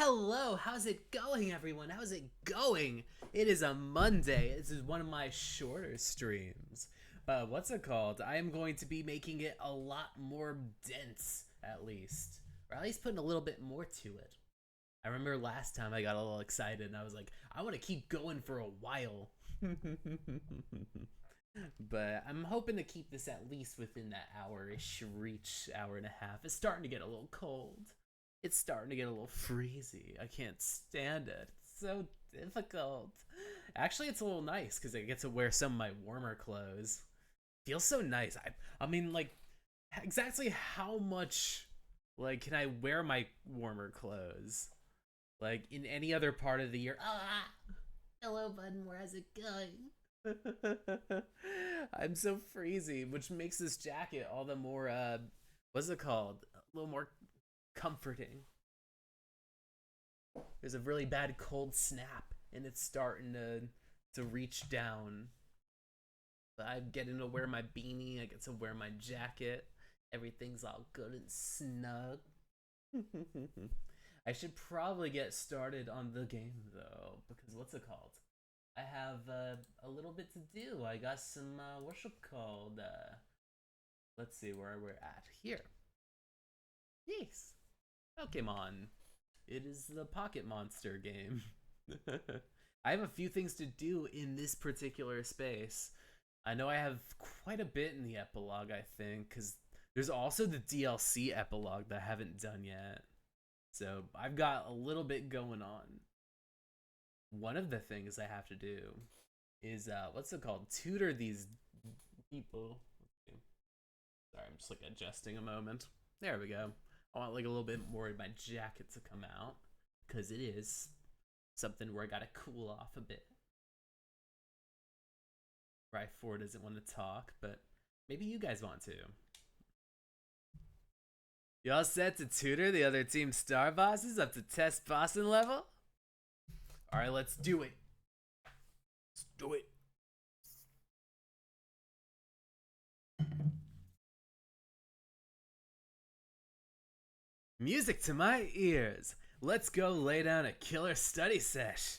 Hello, how's it going, everyone? How's it going? It is a Monday. This is one of my shorter streams. What's it called? I am going to be making it a lot more dense, at least. Or at least putting a little bit more to it. I remember last time I got a little excited and I was like, I want to keep going for a while. But I'm hoping to keep this at least within that hour-ish reach, hour and a half. It's starting to get a little cold. It's starting to get a little freezy. I can't stand it. It's so difficult. Actually, it's a little nice because I get to wear some of my warmer clothes. Feels so nice. I mean, like, exactly how much, like, can I wear my warmer clothes? Like, in any other part of the year? Ah! Hello, button. Where's it going? I'm so freezy, which makes this jacket all the more, what's it called? A little more comforting. There's a really bad cold snap and it's starting to reach down. But I'm getting to wear my beanie, I get to wear my jacket. Everything's all good and snug. I should probably get started on the game though, because what's it called? I have a little bit to do. I got some what's it called? Let's see where we're at here. Yes. Pokemon. It is the Pocket Monster game. I have a few things to do in this particular space. I know I have quite a bit in the epilogue, I think, because there's also the DLC epilogue that I haven't done yet. So I've got a little bit going on. One of the things I have to do is, what's it called? Tutor these people. Sorry, I'm just like adjusting a moment. There we go. I want like a little bit more of my jacket to come out because it is something where I gotta cool off a bit. Right, 4 doesn't want to talk, but maybe you guys want to. You all set to tutor the other team star bosses up to test bossing level? Alright, let's do it. Let's do it. Music to my ears. Let's go lay down a killer study sesh.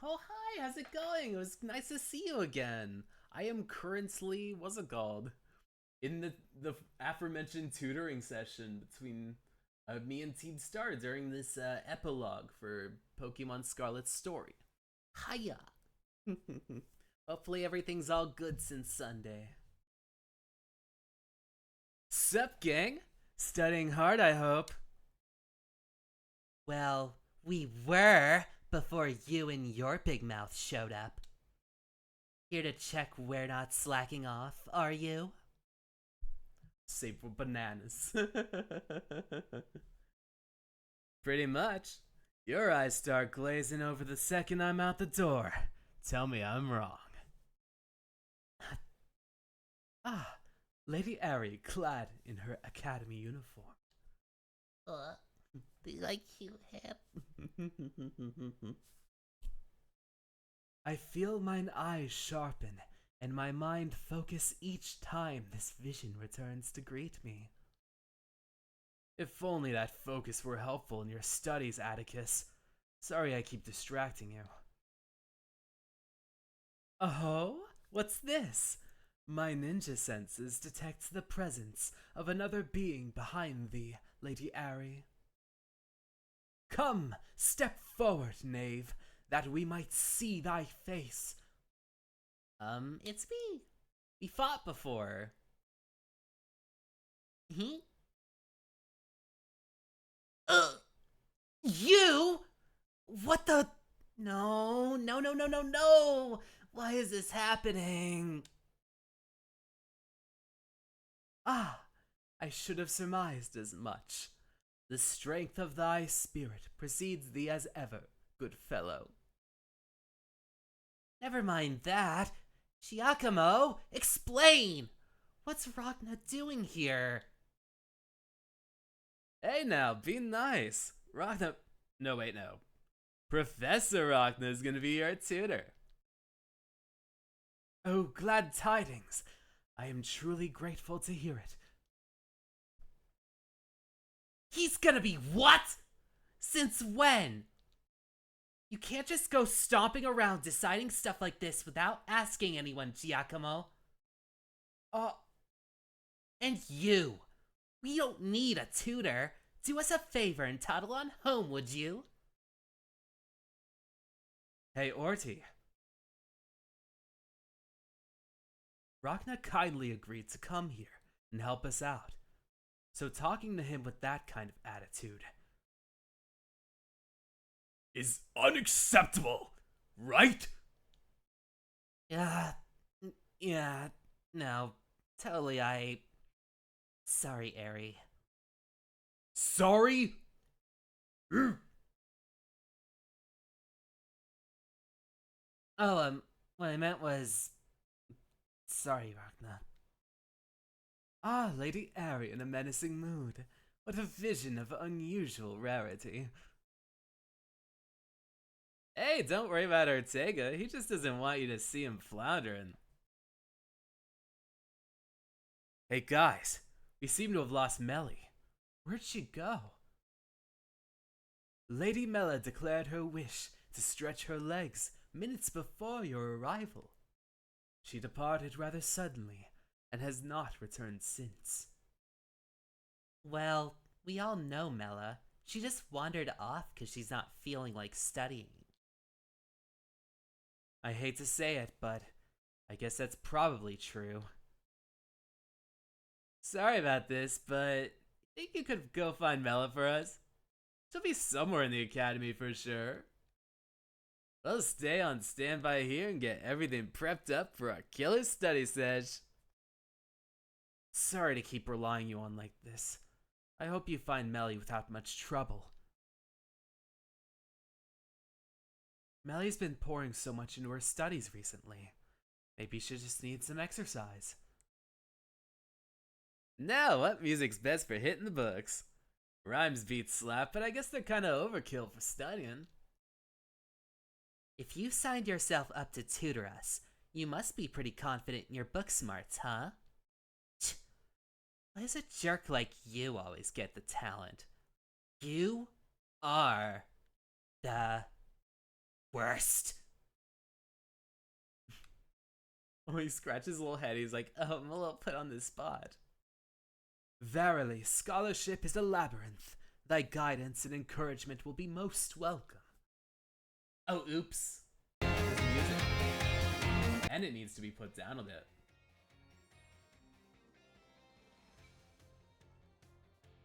Oh, hi, how's it going? It was nice to see you again. I am currently, what's it called? In the aforementioned tutoring session between me and Team Star during this epilogue for Pokemon Scarlet's story. Hiya! Hopefully everything's all good since Sunday. Sup, gang? Studying hard, I hope. Well, we were before you and your big mouth showed up. Here to check we're not slacking off, are you? Save for bananas. Pretty much. Your eyes start glazing over the second I'm out the door. Tell me I'm wrong. Ah, Lady Ari clad in her academy uniform. Do you like cute hip? I feel mine eyes sharpen and my mind focus each time this vision returns to greet me. If only that focus were helpful in your studies, Atticus. Sorry I keep distracting you. Oh? What's this? My ninja senses detect the presence of another being behind thee, Lady Ari. Come, step forward, knave, that we might see thy face. It's me. We fought before. You? What the? No, no, no, no, no, no! Why is this happening? Ah, I should have surmised as much. The strength of thy spirit precedes thee as ever, good fellow. Never mind that. Giacomo, explain! What's Ragna doing here? Hey now, be nice. Ragna... No, wait, no. Professor Ragna is gonna be your tutor. Oh, glad tidings. I am truly grateful to hear it. He's gonna be what? Since when? You can't just go stomping around deciding stuff like this without asking anyone, Giacomo. Oh, and you. We don't need a tutor. Do us a favor and toddle on home, would you? Hey, Orty. Rachna kindly agreed to come here and help us out. So talking to him with that kind of attitude is unacceptable, right? Yeah, yeah, no, totally. Sorry, Eri. Sorry? Oh, what I meant was... Sorry, Ragnar. Ah, Lady Eri in a menacing mood. What a vision of unusual rarity. Hey, don't worry about Ortega. He just doesn't want you to see him floundering. Hey, guys. We seem to have lost Melly. Where'd she go? Lady Mela declared her wish to stretch her legs minutes before your arrival. She departed rather suddenly and has not returned since. Well, we all know Mela. She just wandered off because she's not feeling like studying. I hate to say it, but I guess that's probably true. Sorry about this, but I think you could go find Mela for us. She'll be somewhere in the academy for sure. I'll stay on standby here and get everything prepped up for our killer study sesh. Sorry to keep relying you on like this. I hope you find Melly without much trouble. Melly's been pouring so much into her studies recently. Maybe she just needs some exercise. Now, what music's best for hitting the books? Rhymes beat slap, but I guess they're kinda overkill for studying. If you signed yourself up to tutor us, you must be pretty confident in your book smarts, huh? Why does a jerk like you always get the talent? You are the worst. Oh, he scratches his little head. He's like, oh, I'm a little put on the spot. Verily, scholarship is a labyrinth. Thy guidance and encouragement will be most welcome. Oh, oops. There's music. And it needs to be put down a bit.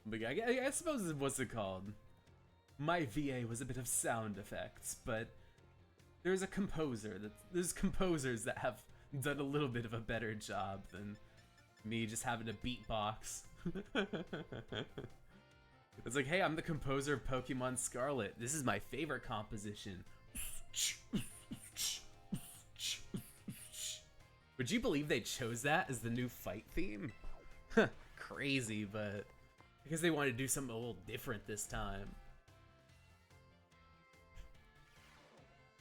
But I suppose what's it called? My VA was a bit of sound effects, but there's composers that have done a little bit of a better job than me just having to beatbox. It's like, hey, I'm the composer of Pokemon Scarlet. This is my favorite composition. Would you believe they chose that as the new fight theme? Crazy, but I guess they wanted to do something a little different this time.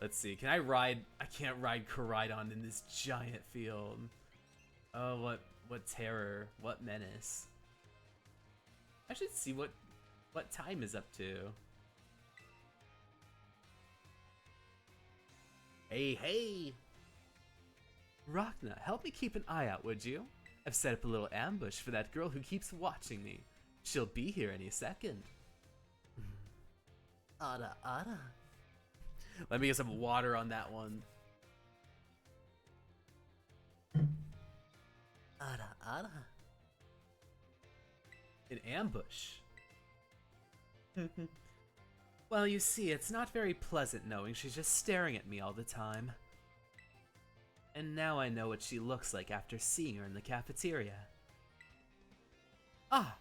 Let's see, can I ride? I can't ride Koraidon in this giant field. Oh, what terror, what menace. I should see what time is up to. Hey! Rachna, help me keep an eye out, would you? I've set up a little ambush for that girl who keeps watching me. She'll be here any second. Ada. Let me get some water on that one. Ada. An ambush. Well, you see, it's not very pleasant knowing she's just staring at me all the time. And now I know what she looks like after seeing her in the cafeteria. Ah!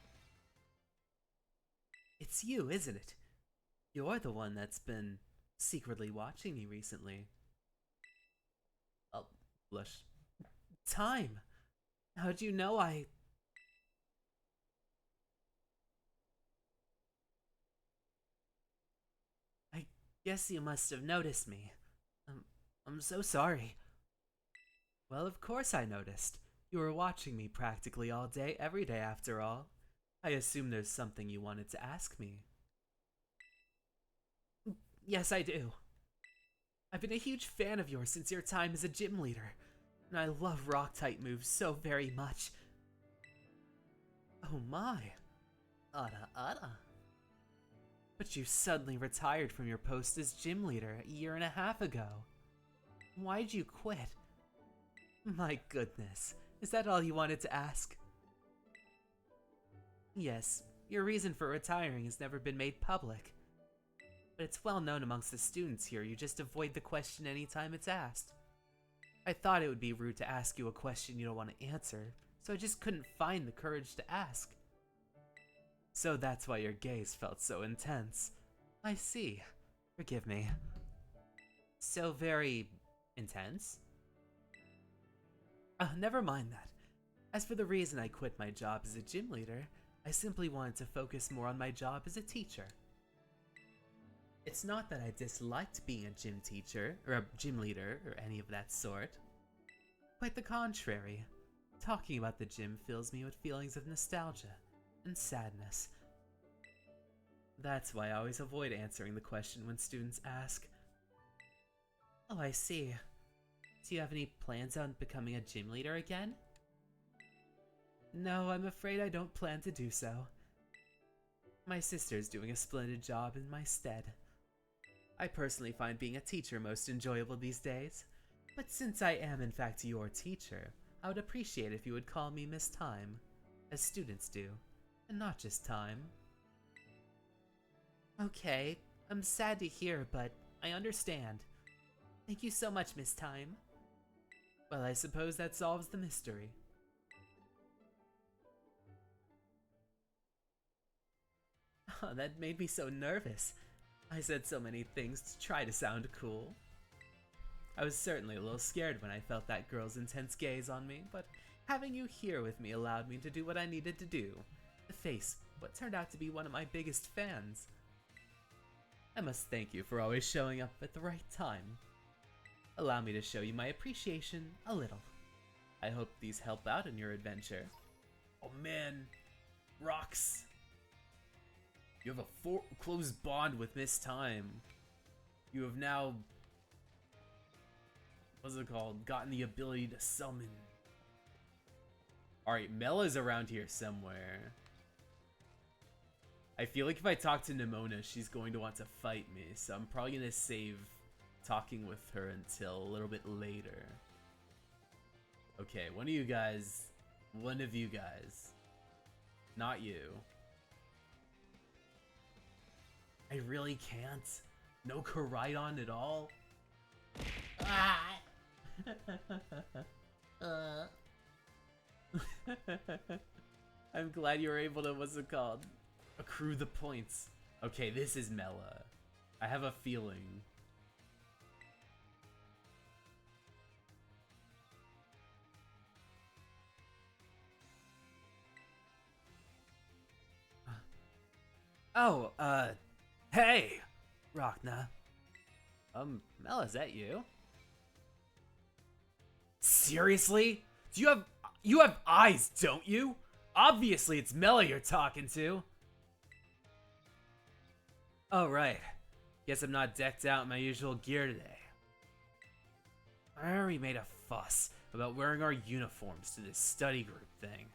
It's you, isn't it? You're the one that's been secretly watching me recently. Oh, blush. Time! How'd you know I guess you must have noticed me. I'm so sorry. Well, of course I noticed. You were watching me practically all day, every day after all. I assume there's something you wanted to ask me. Yes, I do. I've been a huge fan of yours since your time as a gym leader, and I love rock-type moves so very much. Oh my. Ada. But you suddenly retired from your post as gym leader a year and a half ago. Why'd you quit? My goodness, is that all you wanted to ask? Yes, your reason for retiring has never been made public. But it's well known amongst the students here you just avoid the question anytime it's asked. I thought it would be rude to ask you a question you don't want to answer, so I just couldn't find the courage to ask. So that's why your gaze felt so intense. I see. Forgive me. So very intense? Never mind that. As for the reason I quit my job as a gym leader, I simply wanted to focus more on my job as a teacher. It's not that I disliked being a gym teacher, or a gym leader, or any of that sort. Quite the contrary. Talking about the gym fills me with feelings of nostalgia and sadness. That's why I always avoid answering the question when students ask. Oh, I see. Do you have any plans on becoming a gym leader again? No, I'm afraid I don't plan to do so. My sister's doing a splendid job in my stead. I personally find being a teacher most enjoyable these days, but since I am in fact your teacher, I would appreciate if you would call me Miss Time, as students do, and not just Time. Okay, I'm sad to hear, but I understand. Thank you so much, Miss Time. Well, I suppose that solves the mystery. Oh, that made me so nervous. I said so many things to try to sound cool. I was certainly a little scared when I felt that girl's intense gaze on me, but having you here with me allowed me to do what I needed to do. To face what turned out to be one of my biggest fans. I must thank you for always showing up at the right time. Allow me to show you my appreciation a little. I hope these help out in your adventure. Oh man, rocks. You have a close bond with Miss Time. You have now, what's it called, gotten the ability to summon. Alright, Mella's around here somewhere. I feel like if I talk to Nimona, she's going to want to fight me, so I'm probably going to save talking with her until a little bit later. Okay, one of you guys, not you. I really can't. No Koraidon at all. Ah! I'm glad you were able to, what's it called? Accrue the points. Okay, this is Mela. I have a feeling. Oh, hey! Rachna. Mela, is that you? Seriously? You have eyes, don't you? Obviously it's Mela you're talking to. Oh, right. Guess I'm not decked out in my usual gear today. I already made a fuss about wearing our uniforms to this study group thing.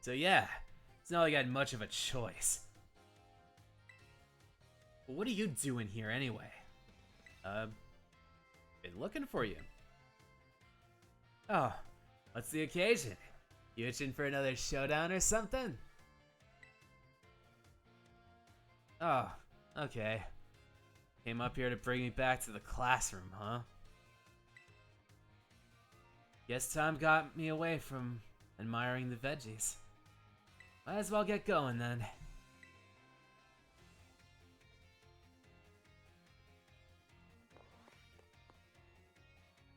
So yeah, it's not like I had much of a choice. But what are you doing here anyway? Been looking for you. Oh, what's the occasion? You itching for another showdown or something? Oh, okay. Came up here to bring me back to the classroom, huh? Guess time got me away from admiring the veggies. Might as well get going then.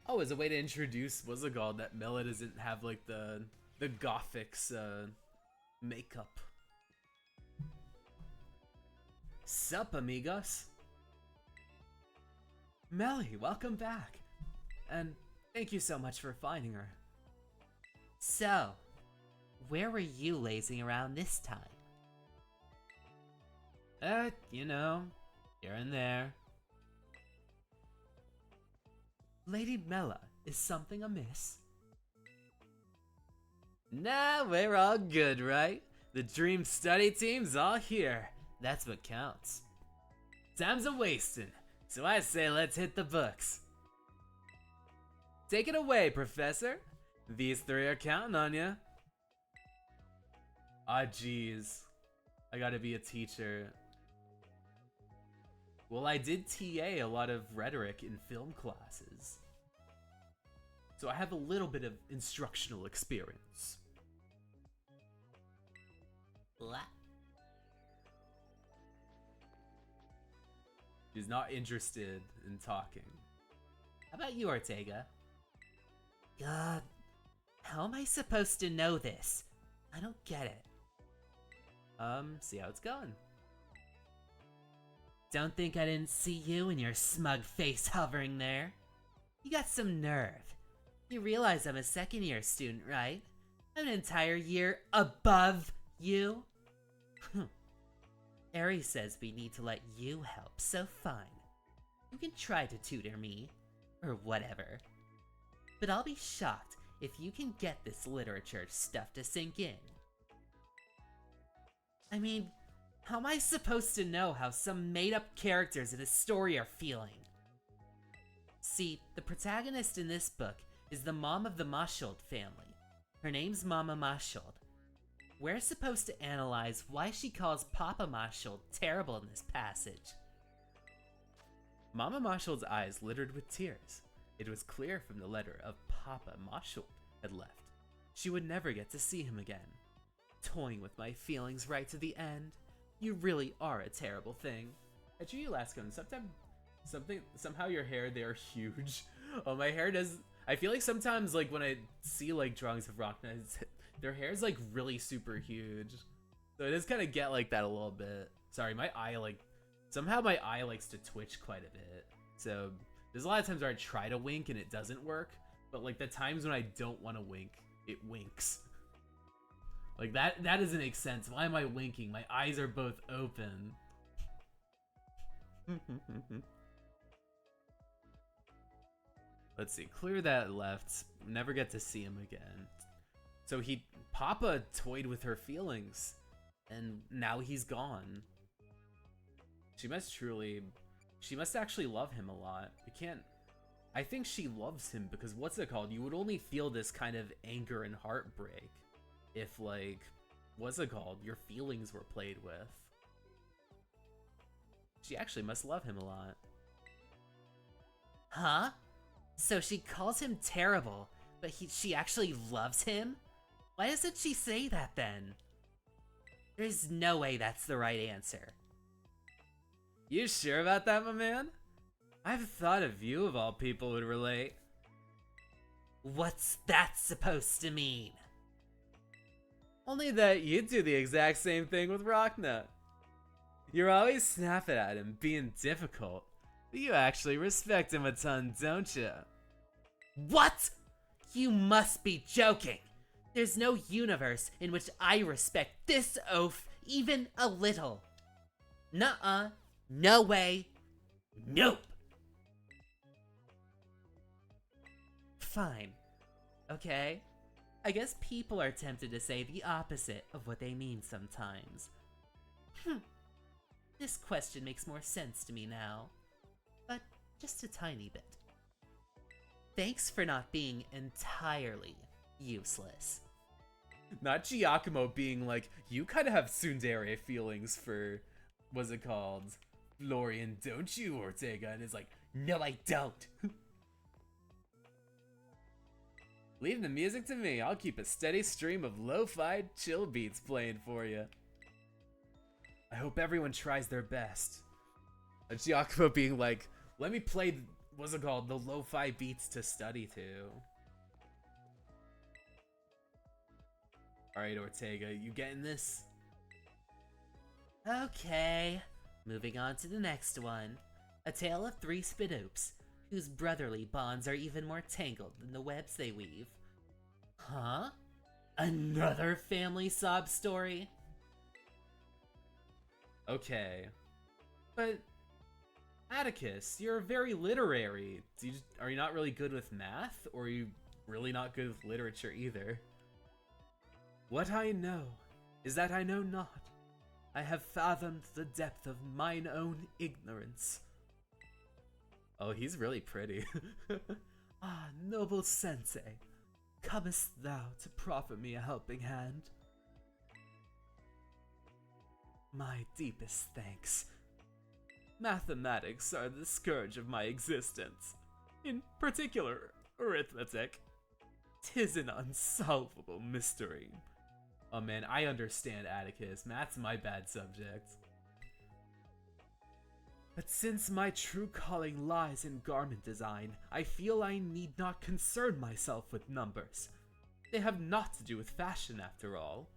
Oh, as a way to introduce, what's it called, that Mela doesn't have like the Gothic's makeup. Sup, amigos? Melly, welcome back. And Thank you so much for finding her. So, where were you lazing around this time? You know, here and there. Lady Mela, is something amiss? Nah, we're all good, right? The dream study team's all here. That's what counts. Time's a-wasting, so I say let's hit the books. Take it away, Professor. These three are counting on ya. Ah, jeez. I gotta be a teacher. Well, I did TA a lot of rhetoric in film classes, so I have a little bit of instructional experience. What? She's not interested in talking. How about you, Ortega? God, how am I supposed to know this? I don't get it. See how it's going. Don't think I didn't see you and your smug face hovering there. You got some nerve. You realize I'm a second-year student, right? I'm an entire year above you. Aries says we need to let you help, so fine. You can try to tutor me, or whatever. But I'll be shocked if you can get this literature stuff to sink in. I mean, how am I supposed to know how some made-up characters in a story are feeling? See, the protagonist in this book is the mom of the Mashold family. Her name's Mama Mashold. We're supposed to analyze why she calls Papa Mashold terrible in this passage. Mama Mashold's eyes glittered with tears. It was clear from the letter of Papa Mashold had left. She would never get to see him again. Toying with my feelings right to the end. You really are a terrible thing. I treat you last one. Somehow your hair, they're huge. Oh, my hair does. I feel like sometimes, like, when I see, like, drawings of Rachna, their hair's, like, really super huge. So it does kind of get like that a little bit. Sorry, my eye, like, somehow my eye likes to twitch quite a bit. So there's a lot of times where I try to wink and it doesn't work. But, like, the times when I don't want to wink, it winks. Like, that doesn't make sense. Why am I winking? My eyes are both open. Let's see. Clear that left. Never get to see him again. So Papa toyed with her feelings. And now he's gone. She must actually love him a lot. I think she loves him because what's it called? You would only feel this kind of anger and heartbreak if, like, what's it called? Your feelings were played with. She actually must love him a lot. Huh? So she calls him terrible, but she actually loves him? Why doesn't she say that then? There's no way that's the right answer. You sure about that, my man? I've thought of you of all people would relate. What's that supposed to mean? Only that you do the exact same thing with Rachna. You're always snapping at him, being difficult, but you actually respect him a ton, don't you? What? You must be joking. There's no universe in which I respect this oaf even a little. Nuh-uh. No way. Nope. Fine. Okay. I guess people are tempted to say the opposite of what they mean sometimes. This question makes more sense to me now. But just a tiny bit. Thanks for not being entirely useless. Not Giacomo being like, you kind of have tsundere feelings for, what's it called? Florian, don't you, Ortega? And it's like, no, I don't. Leave the music to me. I'll keep a steady stream of lo-fi chill beats playing for you. I hope everyone tries their best. And Giacomo being like, let me play, what's it called? The lo-fi beats to study to. Alright, Ortega, you getting this? Okay. Moving on to the next one. A Tale of Three Spinoops. whose brotherly bonds are even more tangled than the webs they weave. Huh? Another family sob story? Okay. But, Atticus, you're very literary. Are you not really good with math? Or are you really not good with literature either? What I know is that I know not. I have fathomed the depth of mine own ignorance. Oh, he's really pretty. Ah, noble sensei, comest thou to proffer me a helping hand? My deepest thanks. Mathematics are the scourge of my existence. In particular, arithmetic. 'Tis an unsolvable mystery. Oh man, I understand, Atticus. Math's my bad subject. But since my true calling lies in garment design, I feel I need not concern myself with numbers. They have naught to do with fashion, after all.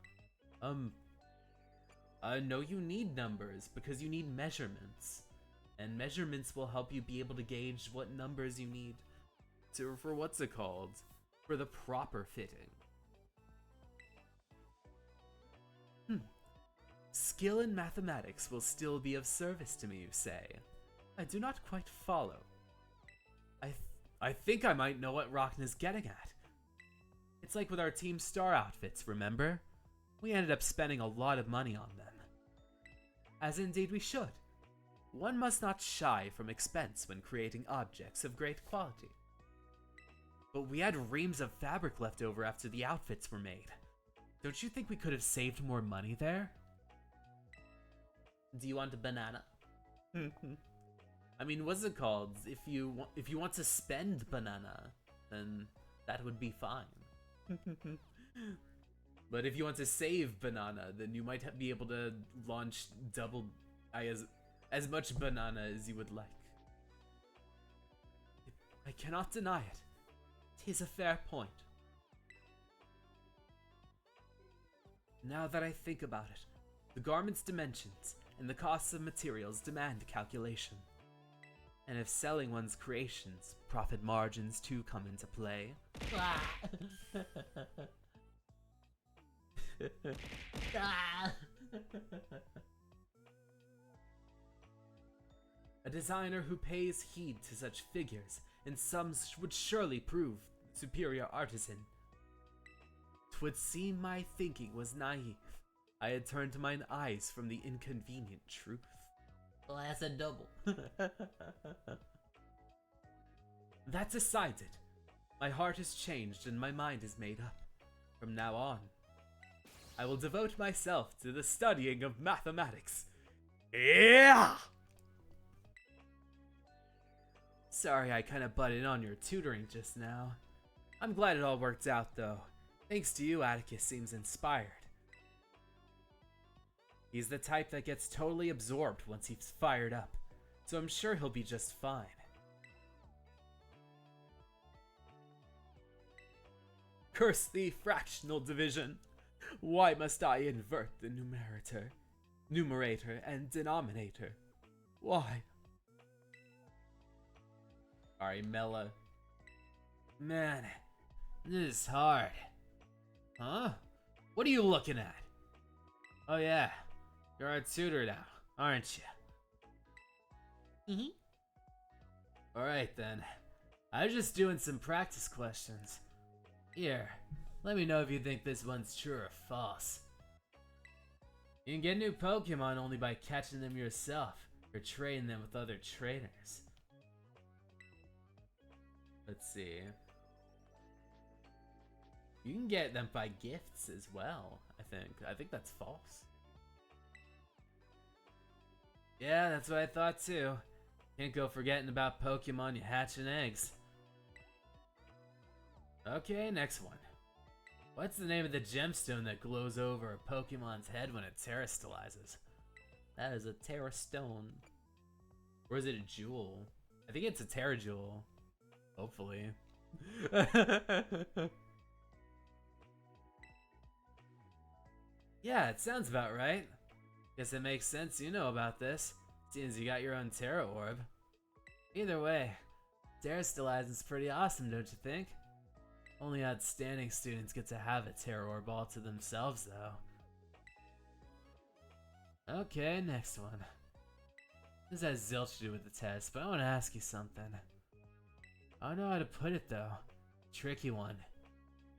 No, you need numbers, because you need measurements. And measurements will help you be able to gauge what numbers you need for what's it called? For the proper fitting. Skill in mathematics will still be of service to me, you say? I do not quite follow. I think I might know what Rachna's getting at. It's like with our Team Star outfits, remember? We ended up spending a lot of money on them. As indeed we should. One must not shy from expense when creating objects of great quality. But we had reams of fabric left over after the outfits were made. Don't you think we could have saved more money there? Do you want a banana? I mean, what's it called? If you want to spend banana, then that would be fine. But if you want to save banana, then you might be able to launch as much banana as you would like. I cannot deny it. 'Tis a fair point. Now that I think about it, the garment's dimensions and the costs of materials demand calculation. And if selling one's creations, profit margins too come into play. A designer who pays heed to such figures and sums would surely prove superior artisan. 'Twould seem my thinking was naive. I had turned mine eyes from the inconvenient truth. Well, that's a double. That decided. My heart has changed and my mind is made up. From now on, I will devote myself to the studying of mathematics. Yeah! Sorry I kinda butted on your tutoring just now. I'm glad it all worked out though. Thanks to you, Atticus seems inspired. He's the type that gets totally absorbed once he's fired up, so I'm sure he'll be just fine. Curse thee, fractional division! Why must I invert the numerator and denominator? Why? Alright, Mela. Man, this is hard. Huh? What are you looking at? Oh yeah, you're our tutor now, aren't you? Alright then. I was just doing some practice questions. Here, let me know if you think this one's true or false. You can get new Pokemon only by catching them yourself, or trading them with other trainers. Let's see. You can get them by gifts as well, I think. I think that's false. Yeah, that's what I thought too. Can't go forgetting about Pokemon you hatching eggs. Okay, next one. What's the name of the gemstone that glows over a Pokemon's head when it terastallizes? That is a Terrastone. Or is it a jewel? I think it's a Terrajewel. Hopefully. Yeah, it sounds about right. Guess it makes sense you know about this, seeing as you got your own Terra Orb. Either way, Dare still has is pretty awesome, don't you think? Only outstanding students get to have a terror orb all to themselves, though. Okay, next one. This has zilch to do with the test, but I want to ask you something. I don't know how to put it, though. Tricky one.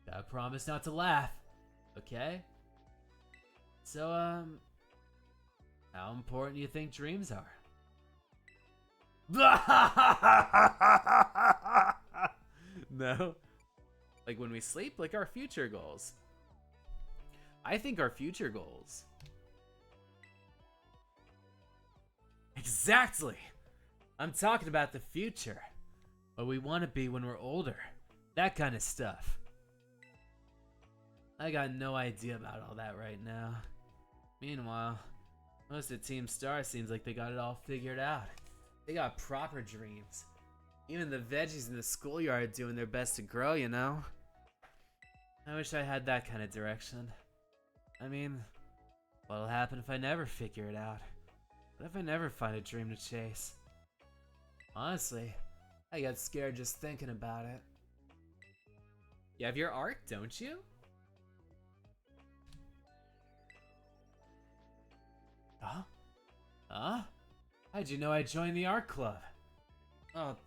Gotta promise not to laugh, okay? So, how important do you think dreams are? No? Like when we sleep? Like our future goals. I think our future goals. Exactly! I'm talking about the future. What we want to be when we're older. That kind of stuff. I got no idea about all that right now. Meanwhile, most of Team Star seems like they got it all figured out. They got proper dreams. Even the veggies in the schoolyard doing their best to grow, you know? I wish I had that kind of direction. I mean, what'll happen if I never figure it out? What if I never find a dream to chase? Honestly, I get scared just thinking about it. You have your arc, don't you? Huh? Huh? How'd you know I joined the art club? Oh,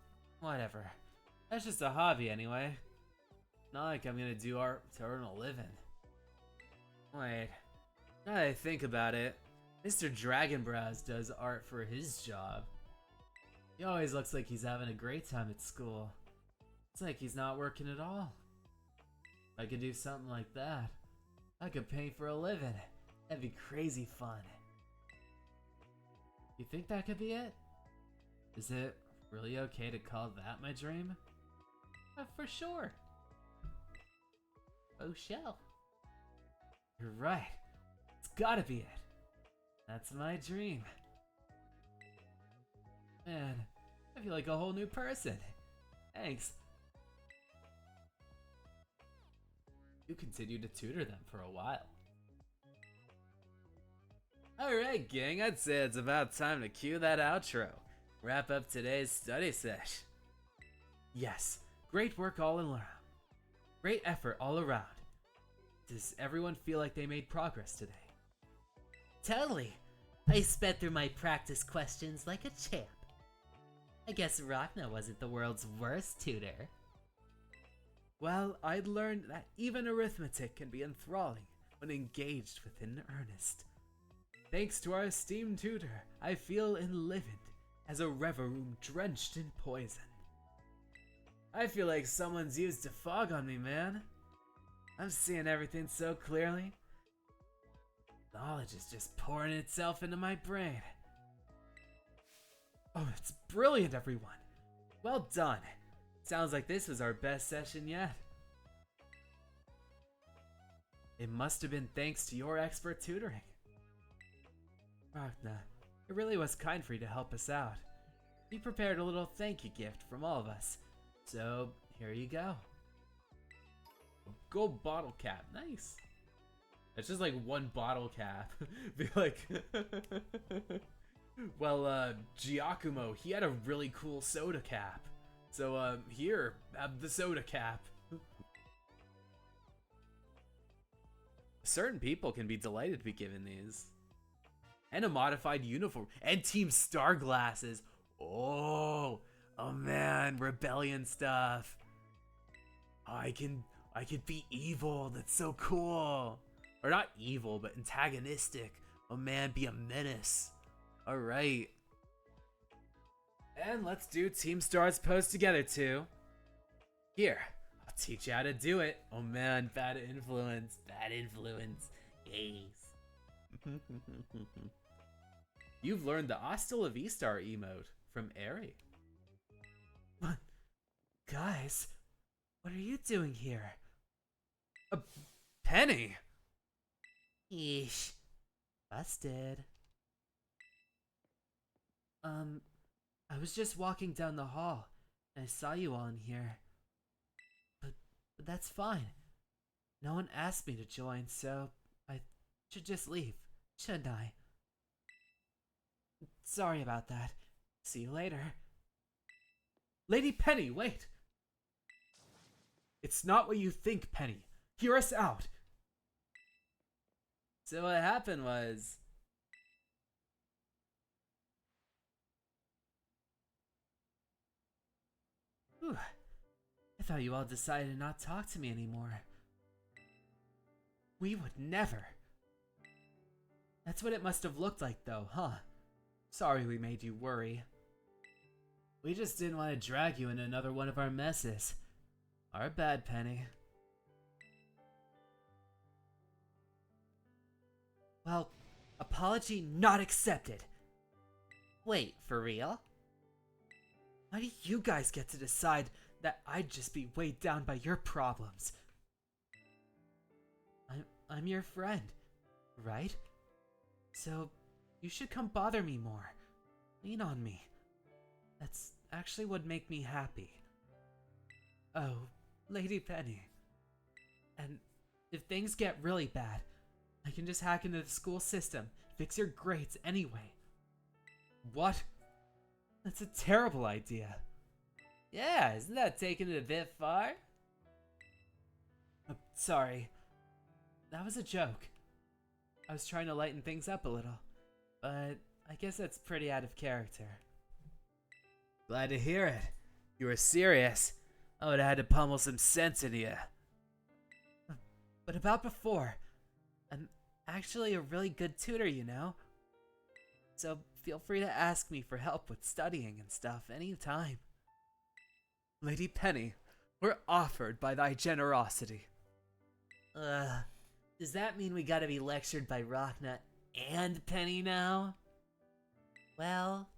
whatever. That's just a hobby anyway. Not like I'm gonna do art to earn a living. Wait, now that I think about it, Mr. Dragonbrows does art for his job. He always looks like he's having a great time at school. It's like he's not working at all. If I could do something like that, I could paint for a living. That'd be crazy fun. You think that could be it? Is it really okay to call that my dream? For sure. Oh, shell. You're right. It's gotta be it. That's my dream. Man, I feel like a whole new person. Thanks. You continued to tutor them for a while. Alright, gang, I'd say it's about time to cue that outro. Wrap up today's study sesh. Yes, great work all around. Great effort all around. Does everyone feel like they made progress today? Totally. I sped through my practice questions like a champ. I guess Rachna wasn't the world's worst tutor. Well, I'd learned that even arithmetic can be enthralling when engaged with in earnest. Thanks to our esteemed tutor, I feel enlivened as a revel room drenched in poison. I feel like someone's used a fog on me, man. I'm seeing everything so clearly. Knowledge is just pouring itself into my brain. Oh, it's brilliant, everyone. Well done. Sounds like this was our best session yet. It must have been thanks to your expert tutoring. Rachna, it really was kind for you to help us out. You prepared a little thank you gift from all of us. So, here you go. A gold bottle cap. Nice. It's just like one bottle cap. Be like, well, Giacomo, he had a really cool soda cap. So, here, have the soda cap. Certain people can be delighted to be given these. And a modified uniform. And Team Star glasses. Oh man, rebellion stuff. Oh, I could be evil. That's so cool. Or not evil, but antagonistic. Oh man, be a menace. Alright. And let's do Team Star's pose together too. Here, I'll teach you how to do it. Oh man, bad influence. Bad influence. Yes. You've learned the Hostile of E-Star emote from Eri. But, guys, what are you doing here? Penny! Eesh. Busted. I was just walking down the hall, and I saw you all in here. But that's fine. No one asked me to join, so I should just leave, shouldn't I? Sorry about that. See you later. Lady Penny, wait! It's not what you think, Penny. Hear us out. So what happened was... Whew. I thought you all decided to not talk to me anymore. We would never. That's what it must have looked like though, huh? Sorry we made you worry. We just didn't want to drag you into another one of our messes. Our bad, Penny. Well, apology not accepted. Wait, for real? Why do you guys get to decide that I'd just be weighed down by your problems? I'm your friend, right? So, you should come bother me more. Lean on me. That's actually what make me happy. Oh, Lady Penny. And if things get really bad, I can just hack into the school system, fix your grades anyway. What? That's a terrible idea. Yeah, isn't that taking it a bit far? Sorry. That was a joke. I was trying to lighten things up a little, but I guess that's pretty out of character. Glad to hear it. You were serious. I would have had to pummel some sense into you. But about before, I'm actually a really good tutor, you know? So feel free to ask me for help with studying and stuff anytime. Lady Penny, we're offered by thy generosity. Does that mean we gotta be lectured by Rocknut and Penny now? Well,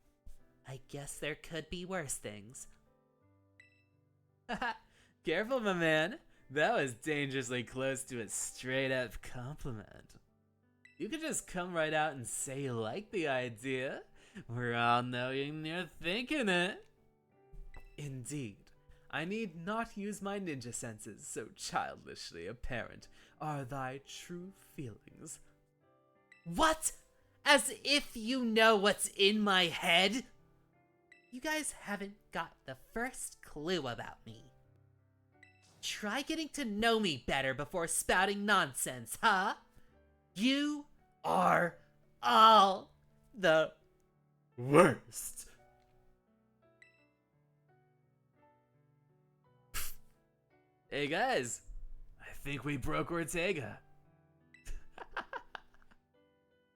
I guess there could be worse things. Careful, my man. That was dangerously close to a straight-up compliment. You could just come right out and say you like the idea. We're all knowing you're thinking it. Indeed. I need not use my ninja senses, so childishly apparent are thy true feelings. What? As if you know what's in my head? You guys haven't got the first clue about me. Try getting to know me better before spouting nonsense, huh? You are all the worst. Hey guys, I think we broke Ortega.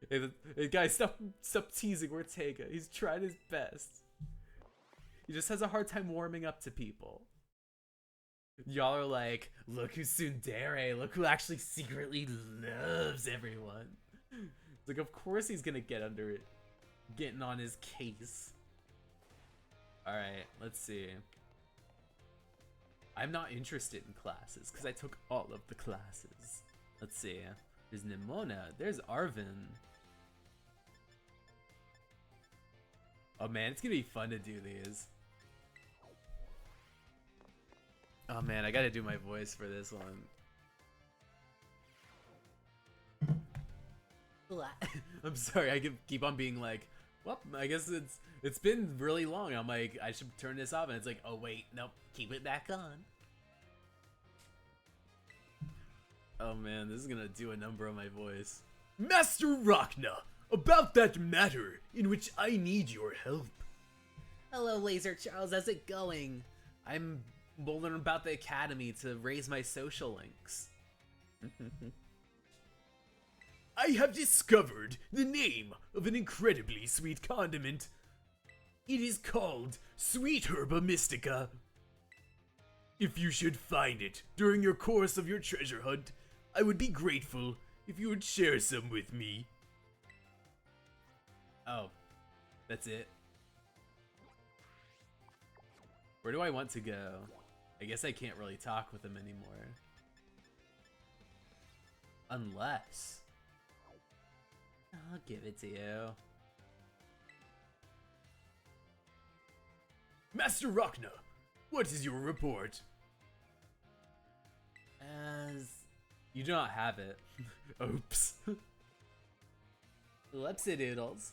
Hey guys, stop teasing Ortega. He's trying his best. He just has a hard time warming up to people. Y'all are like, look who's tsundere, look who actually secretly loves everyone. It's like, of course he's gonna get under it. Getting on his case. Alright, let's see. I'm not interested in classes, because I took all of the classes. Let's see. There's Nimona, there's Arvin. Oh man, it's gonna be fun to do these. Oh man, I gotta do my voice for this one. I'm sorry, I keep on being like, well, I guess it's been really long. I'm like, I should turn this off, and it's like, oh wait, nope, keep it back on. Oh man, this is gonna do a number on my voice. Master Rockna, about that matter in which I need your help. Hello, Laser Charles, how's it going? I'm mulling about the academy to raise my social links. I have discovered the name of an incredibly sweet condiment. It is called Sweet Herba Mystica. If you should find it during your course of your treasure hunt, I would be grateful if you would share some with me. Oh, that's it. Where do I want to go? I guess I can't really talk with him anymore. Unless... I'll give it to you. Master Rockna, what is your report? As... You do not have it. Oops. Whoopsie doodles.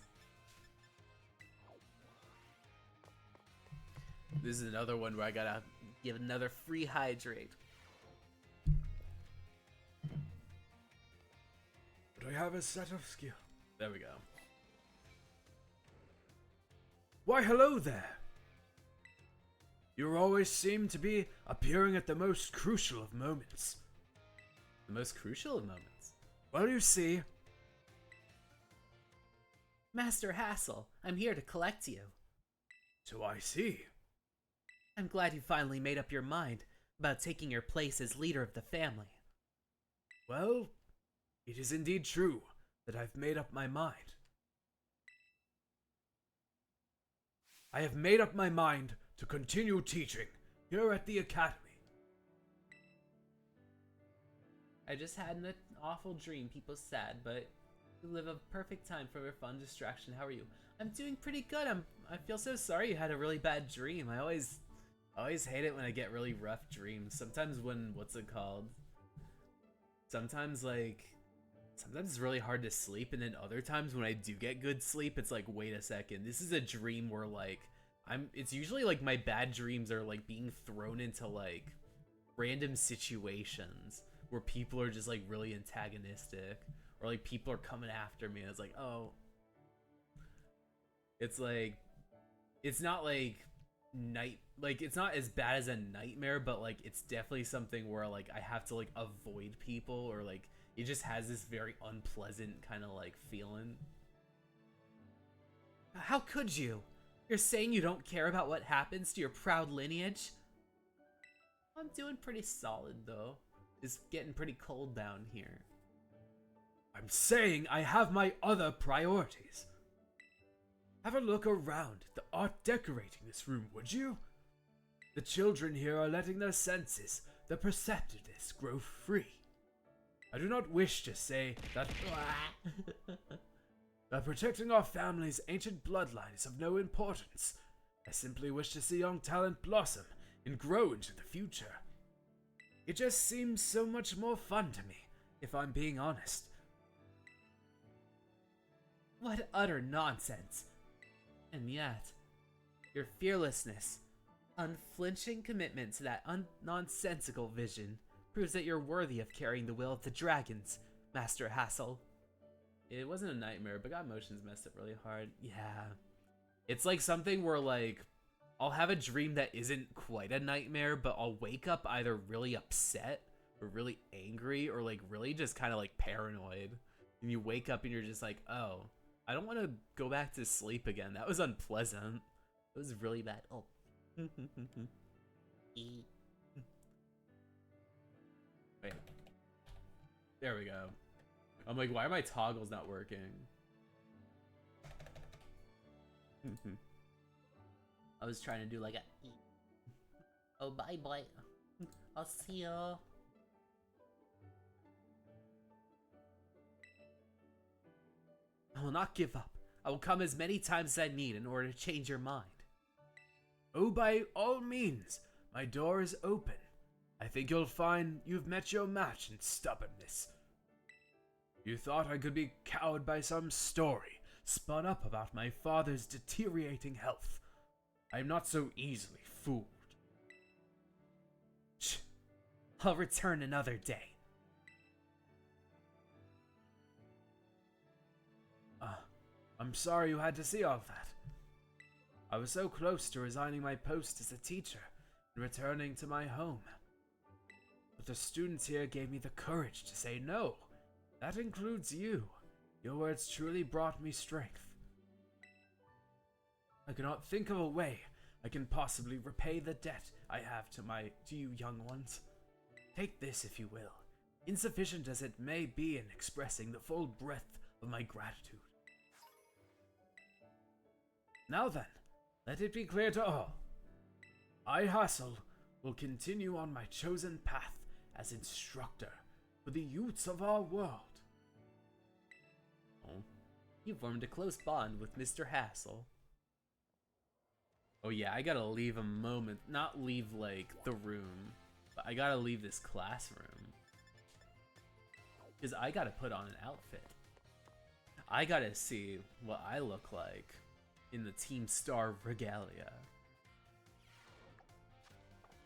This is another one where I gotta give another free hydrate. But I have a set of skill. There we go. Why, hello there. You always seem to be appearing at the most crucial of moments. The most crucial of moments? Well, you see... Master Hassel, I'm here to collect you. So I see. I'm glad you finally made up your mind about taking your place as leader of the family. Well, it is indeed true that I've made up my mind. I have made up my mind to continue teaching here at the academy. I just had an awful dream. People sad, but you live a perfect time for a fun distraction. How are you? I'm doing pretty good. I feel so sorry you had a really bad dream. I always hate it when I get really rough dreams. Sometimes when sometimes it's really hard to sleep, and then other times when I do get good sleep, it's like, wait a second, this is a dream where like it's usually like my bad dreams are like being thrown into like random situations where people are just like really antagonistic, or like people are coming after me, and it's like, oh, it's like, it's not like it's not as bad as a nightmare, but like it's definitely something where like I have to like avoid people, or like it just has this very unpleasant kind of like feeling. How could you? You're saying you don't care about what happens to your proud lineage? I'm doing pretty solid though. It's getting pretty cold down here. I'm saying I have my other priorities. Have a look around at the art decorating this room, would you? The children here are letting their senses, their perceptiveness, grow free. I do not wish to say that that protecting our family's ancient bloodline is of no importance. I simply wish to see young talent blossom and grow into the future. It just seems so much more fun to me, if I'm being honest. What utter nonsense! And yet, your fearlessness, unflinching commitment to that nonsensical vision proves that you're worthy of carrying the will of the dragons, Master Hassel. It wasn't a nightmare, but got emotions messed up really hard. Yeah. It's like something where like I'll have a dream that isn't quite a nightmare, but I'll wake up either really upset or really angry or like really just kind of like paranoid. And you wake up and you're just like, oh, I don't want to go back to sleep again. That was unpleasant. It was really bad. Oh. Wait. There we go. I'm like, why are my toggles not working? I was trying to do like a... Oh, bye bye. I'll see ya. I will not give up. I will come as many times as I need in order to change your mind. Oh, by all means, my door is open. I think you'll find you've met your match in stubbornness. You thought I could be cowed by some story spun up about my father's deteriorating health. I am not so easily fooled. I'll return another day. I'm sorry you had to see all that. I was so close to resigning my post as a teacher and returning to my home. But the students here gave me the courage to say no. That includes you. Your words truly brought me strength. I cannot think of a way I can possibly repay the debt I have to you young ones. Take this if you will, insufficient as it may be in expressing the full breadth of my gratitude. Now then, let it be clear to all. I, Hassel, will continue on my chosen path as instructor for the youths of our world. Oh, you formed a close bond with Mr. Hassel. Oh yeah, I gotta leave a moment. Not leave, like, the room. But I gotta leave this classroom. Because I gotta put on an outfit. I gotta see what I look like in the Team Star regalia.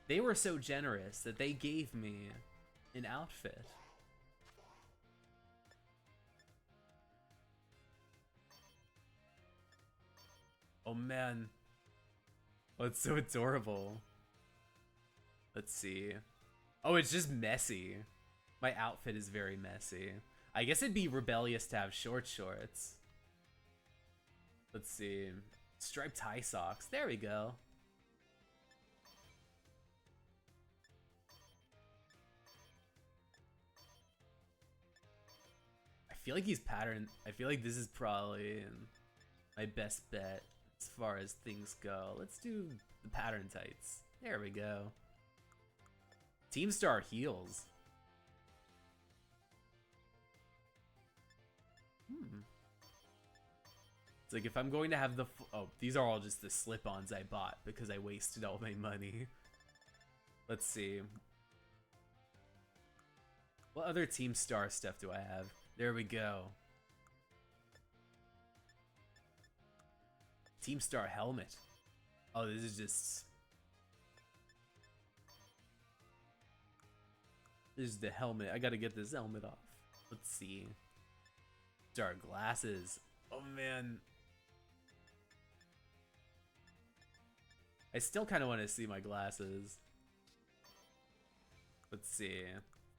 They were so generous that they gave me an outfit. Oh man. Oh, it's so adorable. Let's see. Oh, it's just messy. My outfit is very messy. I guess it'd be rebellious to have short shorts. Let's see. Striped tie socks. There we go. I feel like he's patterned. I feel like this is probably my best bet as far as things go. Let's do the pattern tights. There we go. Team Star heels. It's like if I'm going to have the oh, these are all just the slip-ons I bought because I wasted all my money. Let's see. What other Team Star stuff do I have? There we go. Team Star helmet. Oh, this is just... This is the helmet. I gotta get this helmet off. Let's see. Star glasses. Oh man. I still kind of want to see my glasses. Let's see.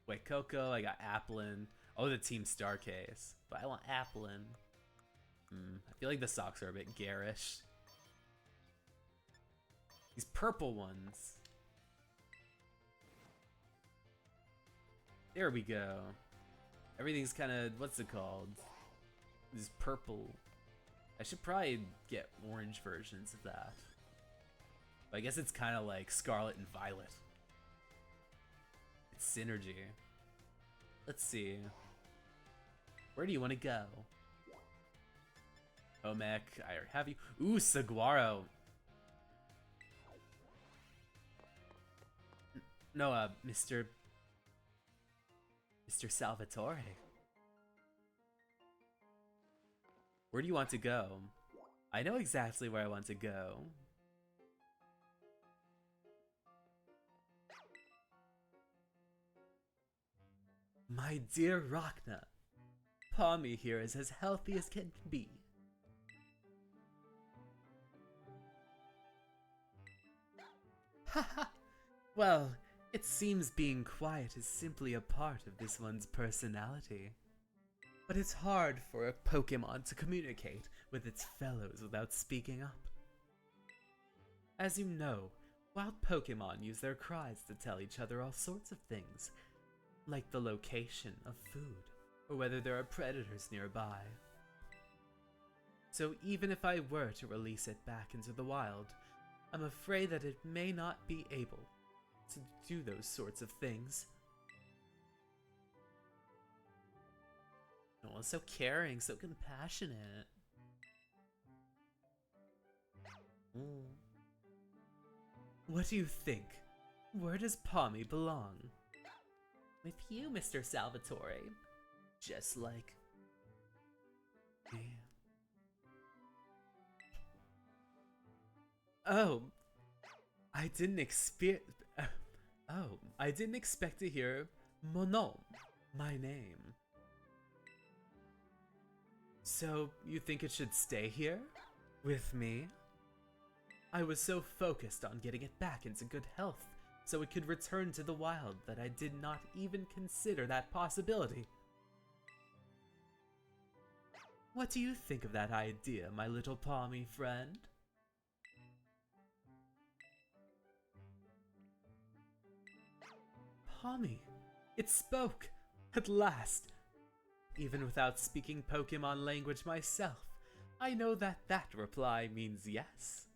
Wait, Coco, I got Applin. Oh, the Team Star case. But I want Applin. I feel like the socks are a bit garish. These purple ones. There we go. Everything's kind of, what's it called? This purple. I should probably get orange versions of that. But I guess it's kind of like Scarlet and Violet. It's synergy. Let's see. Where do you want to go? Omek, I already have you. Ooh, Saguaro. No, Mr. Salvatore. Where do you want to go? I know exactly where I want to go. My dear Rachna, Pommy here is as healthy as can be. Haha! Well, it seems being quiet is simply a part of this one's personality. But it's hard for a Pokemon to communicate with its fellows without speaking up. As you know, wild Pokemon use their cries to tell each other all sorts of things, like the location of food, or whether there are predators nearby. So even if I were to release it back into the wild, I'm afraid that it may not be able to do those sorts of things. Oh, so caring, so compassionate. What do you think? Where does Pommy belong? With you, Mr. Salvatore. Just like... me. Oh, I didn't expect to hear mon nom, my name. So, you think it should stay here? With me? I was so focused on getting it back into good health, so it could return to the wild that I did not even consider that possibility. What do you think of that idea, my little Pommy friend? Pommy, it spoke! At last! Even without speaking Pokemon language myself, I know that that reply means yes.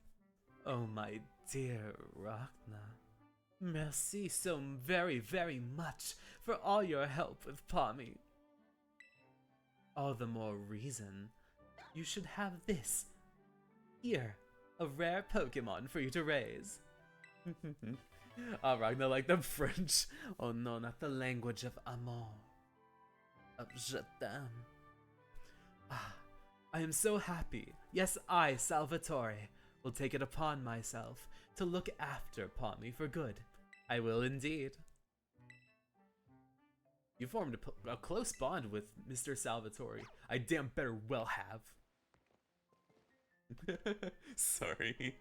Oh my dear Rachna, merci so very, very much for all your help with Pommy. All the more reason you should have this. Here, a rare Pokemon for you to raise. Ragnar like the French. Oh no, not the language of amour. Of je t'aime. Ah, I am so happy. Yes, I, Salvatore, will take it upon myself to look after Pommy for good, I will indeed. You formed a close bond with Mr. Salvatore. I damn better well have. Sorry.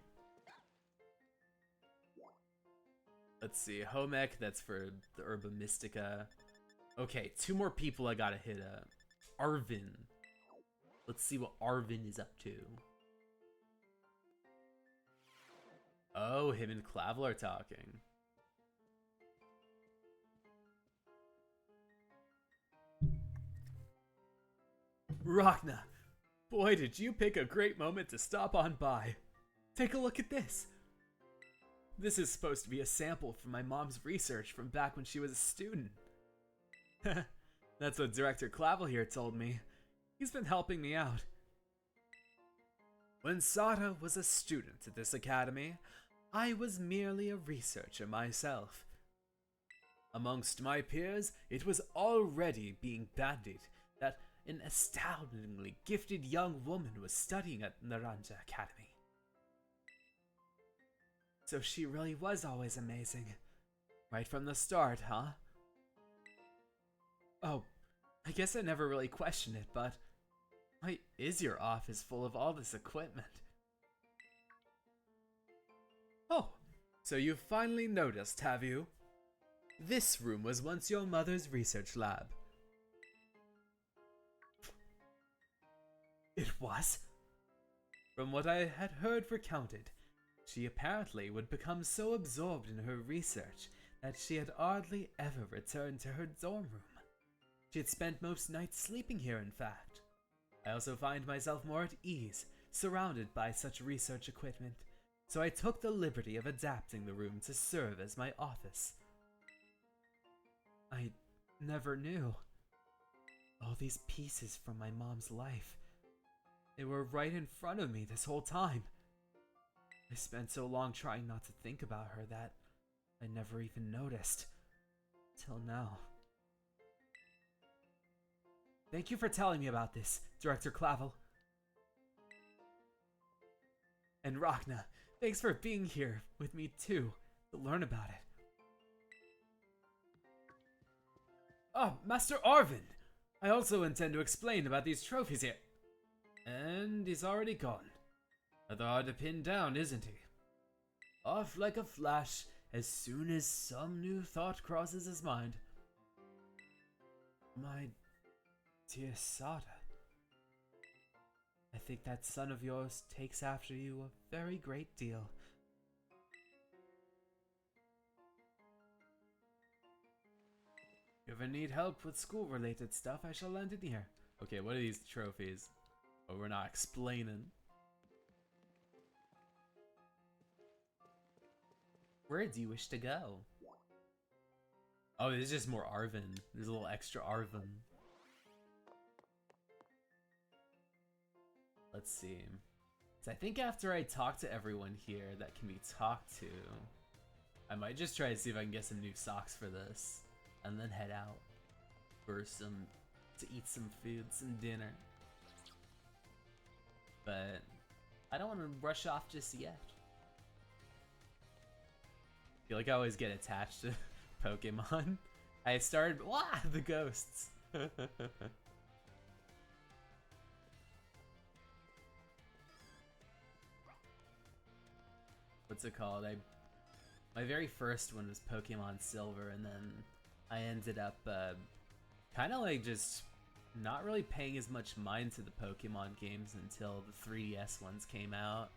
Let's see, home ec, that's for the Herba Mystica. Okay, 2 more people I gotta hit up. Arvin. Let's see what Arvin is up to. Oh, him and Clavel are talking. Rachna, boy did you pick a great moment to stop on by. Take a look at this. This is supposed to be a sample from my mom's research from back when she was a student. That's what Director Clavel here told me. He's been helping me out. When Sada was a student at this academy, I was merely a researcher myself. Amongst my peers, it was already being bandied that an astoundingly gifted young woman was studying at Naranja Academy. So she really was always amazing. Right from the start, huh? Oh, I guess I never really questioned it, but why is your office full of all this equipment? Oh, so you finally noticed, have you? This room was once your mother's research lab. It was? From what I had heard recounted, she apparently would become so absorbed in her research that she had hardly ever returned to her dorm room. She had spent most nights sleeping here, in fact. I also find myself more at ease, surrounded by such research equipment, so I took the liberty of adapting the room to serve as my office. I never knew. All these pieces from my mom's life. They were right in front of me this whole time. I spent so long trying not to think about her that I never even noticed. Till now. Thank you for telling me about this, Director Clavel. And Rachna, thanks for being here with me too, to learn about it. Oh, Master Arvin! I also intend to explain about these trophies here. And he's already gone. Rather hard to pin down, isn't he? Off like a flash as soon as some new thought crosses his mind. My dear Sada, I think that son of yours takes after you a very great deal. If you ever need help with school-related stuff, I shall lend it here. Okay, what are these trophies? Oh, we're not explaining. Where do you wish to go? Oh, this is just more Arvin. There's a little extra Arvin. Let's see. So I think after I talk to everyone here that can be talked to, I might just try to see if I can get some new socks for this. And then head out for to eat some food, some dinner. But I don't want to rush off just yet. I feel like I always get attached to Pokemon. I started, the ghosts. What's it called? My very first one was Pokemon Silver, and then I ended up kind of like just not really paying as much mind to the Pokemon games until the 3DS ones came out.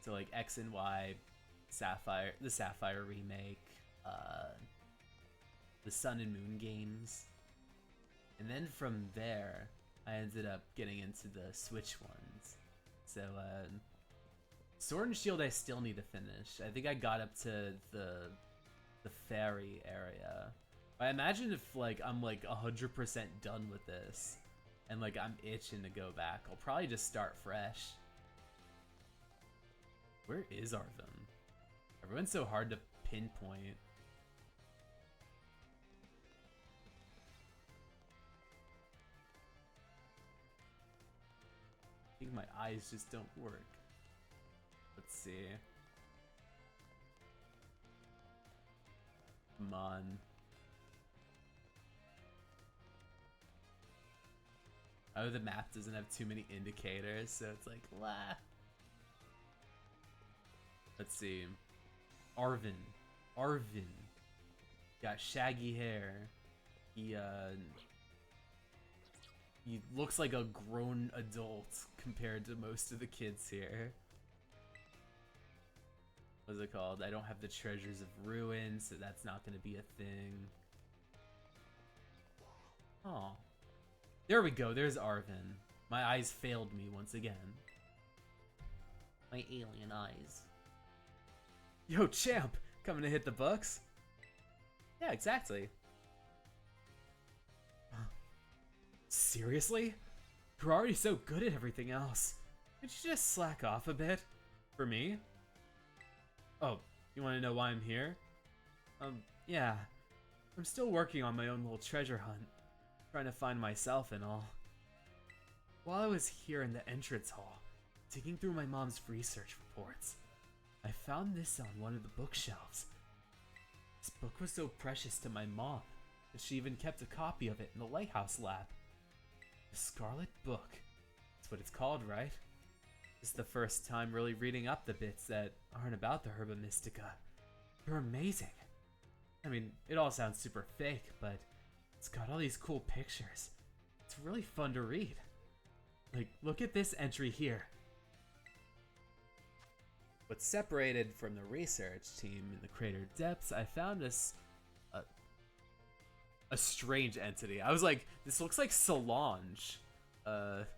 So like X and Y, Sapphire, the Sapphire remake, the Sun and Moon games. And then from there, I ended up getting into the Switch ones. So Sword and Shield I still need to finish. I think I got up to the fairy area. I imagine if like I'm like 100% done with this and like I'm itching to go back, I'll probably just start fresh. Where is Arvin? Everyone's so hard to pinpoint. I think my eyes just don't work. Let's see. Come on. Oh, the map doesn't have too many indicators, so it's like, la. Let's see. Arvin. Arvin. Got shaggy hair. He looks like a grown adult compared to most of the kids here. What's it called? I don't have the Treasures of Ruin, so that's not gonna be a thing. Oh. There we go, there's Arvin. My eyes failed me once again. My alien eyes. Yo, champ! Coming to hit the books? Yeah, exactly. Seriously? You're already so good at everything else. Could you just slack off a bit? For me? Oh, you want to know why I'm here? Yeah. I'm still working on my own little treasure hunt. Trying to find myself and all. While I was here in the entrance hall, digging through my mom's research reports, I found this on one of the bookshelves. This book was so precious to my mom that she even kept a copy of it in the lighthouse lab. The Scarlet Book. That's what it's called, right? This is the first time really reading up the bits that aren't about the Herba Mystica. They're amazing. I mean, it all sounds super fake, but it's got all these cool pictures. It's really fun to read. Like, look at this entry here. What's separated from the research team in the crater depths, I found this a strange entity. I was like, this looks like Solange.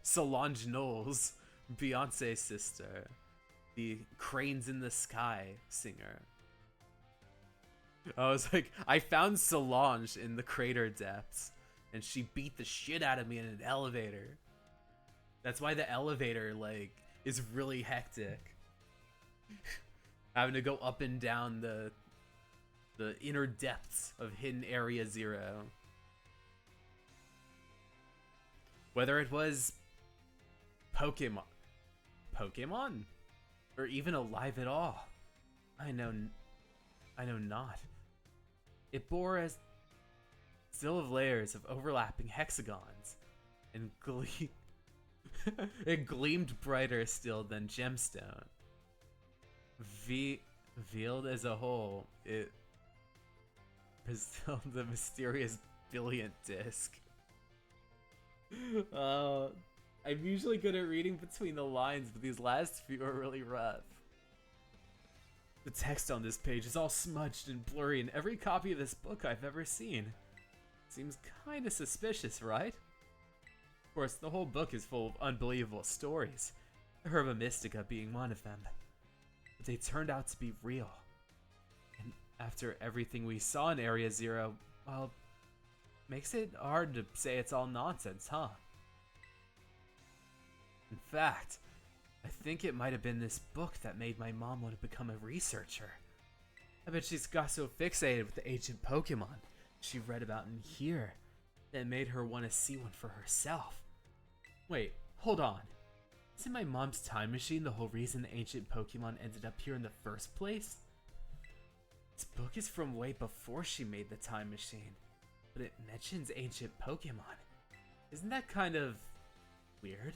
Solange Knowles, Beyonce's sister. The Cranes in the Sky singer. I was like, I found Solange in the crater depths, and she beat the shit out of me in an elevator. That's why the elevator, like, is really hectic. Having to go up and down the inner depths of Hidden Area Zero. Whether it was Pokemon, or even alive at all, I know not. It bore a still of layers of overlapping hexagons, and it gleamed brighter still than gemstone. Veiled as a whole, it resembled the mysterious brilliant disc. I'm usually good at reading between the lines, but these last few are really rough. The text on this page is all smudged and blurry in every copy of this book I've ever seen. Seems kinda suspicious, right? Of course, the whole book is full of unbelievable stories, the Herba Mystica being one of them. But they turned out to be real. And after everything we saw in Area Zero, well, makes it hard to say it's all nonsense, huh? In fact, I think it might have been this book that made my mom want to become a researcher. I bet she's got so fixated with the ancient Pokemon she read about in here that made her want to see one for herself. Wait, hold on. Isn't my mom's time machine the whole reason the ancient Pokemon ended up here in the first place? This book is from way before she made the time machine, but it mentions ancient Pokemon. Isn't that kind of weird?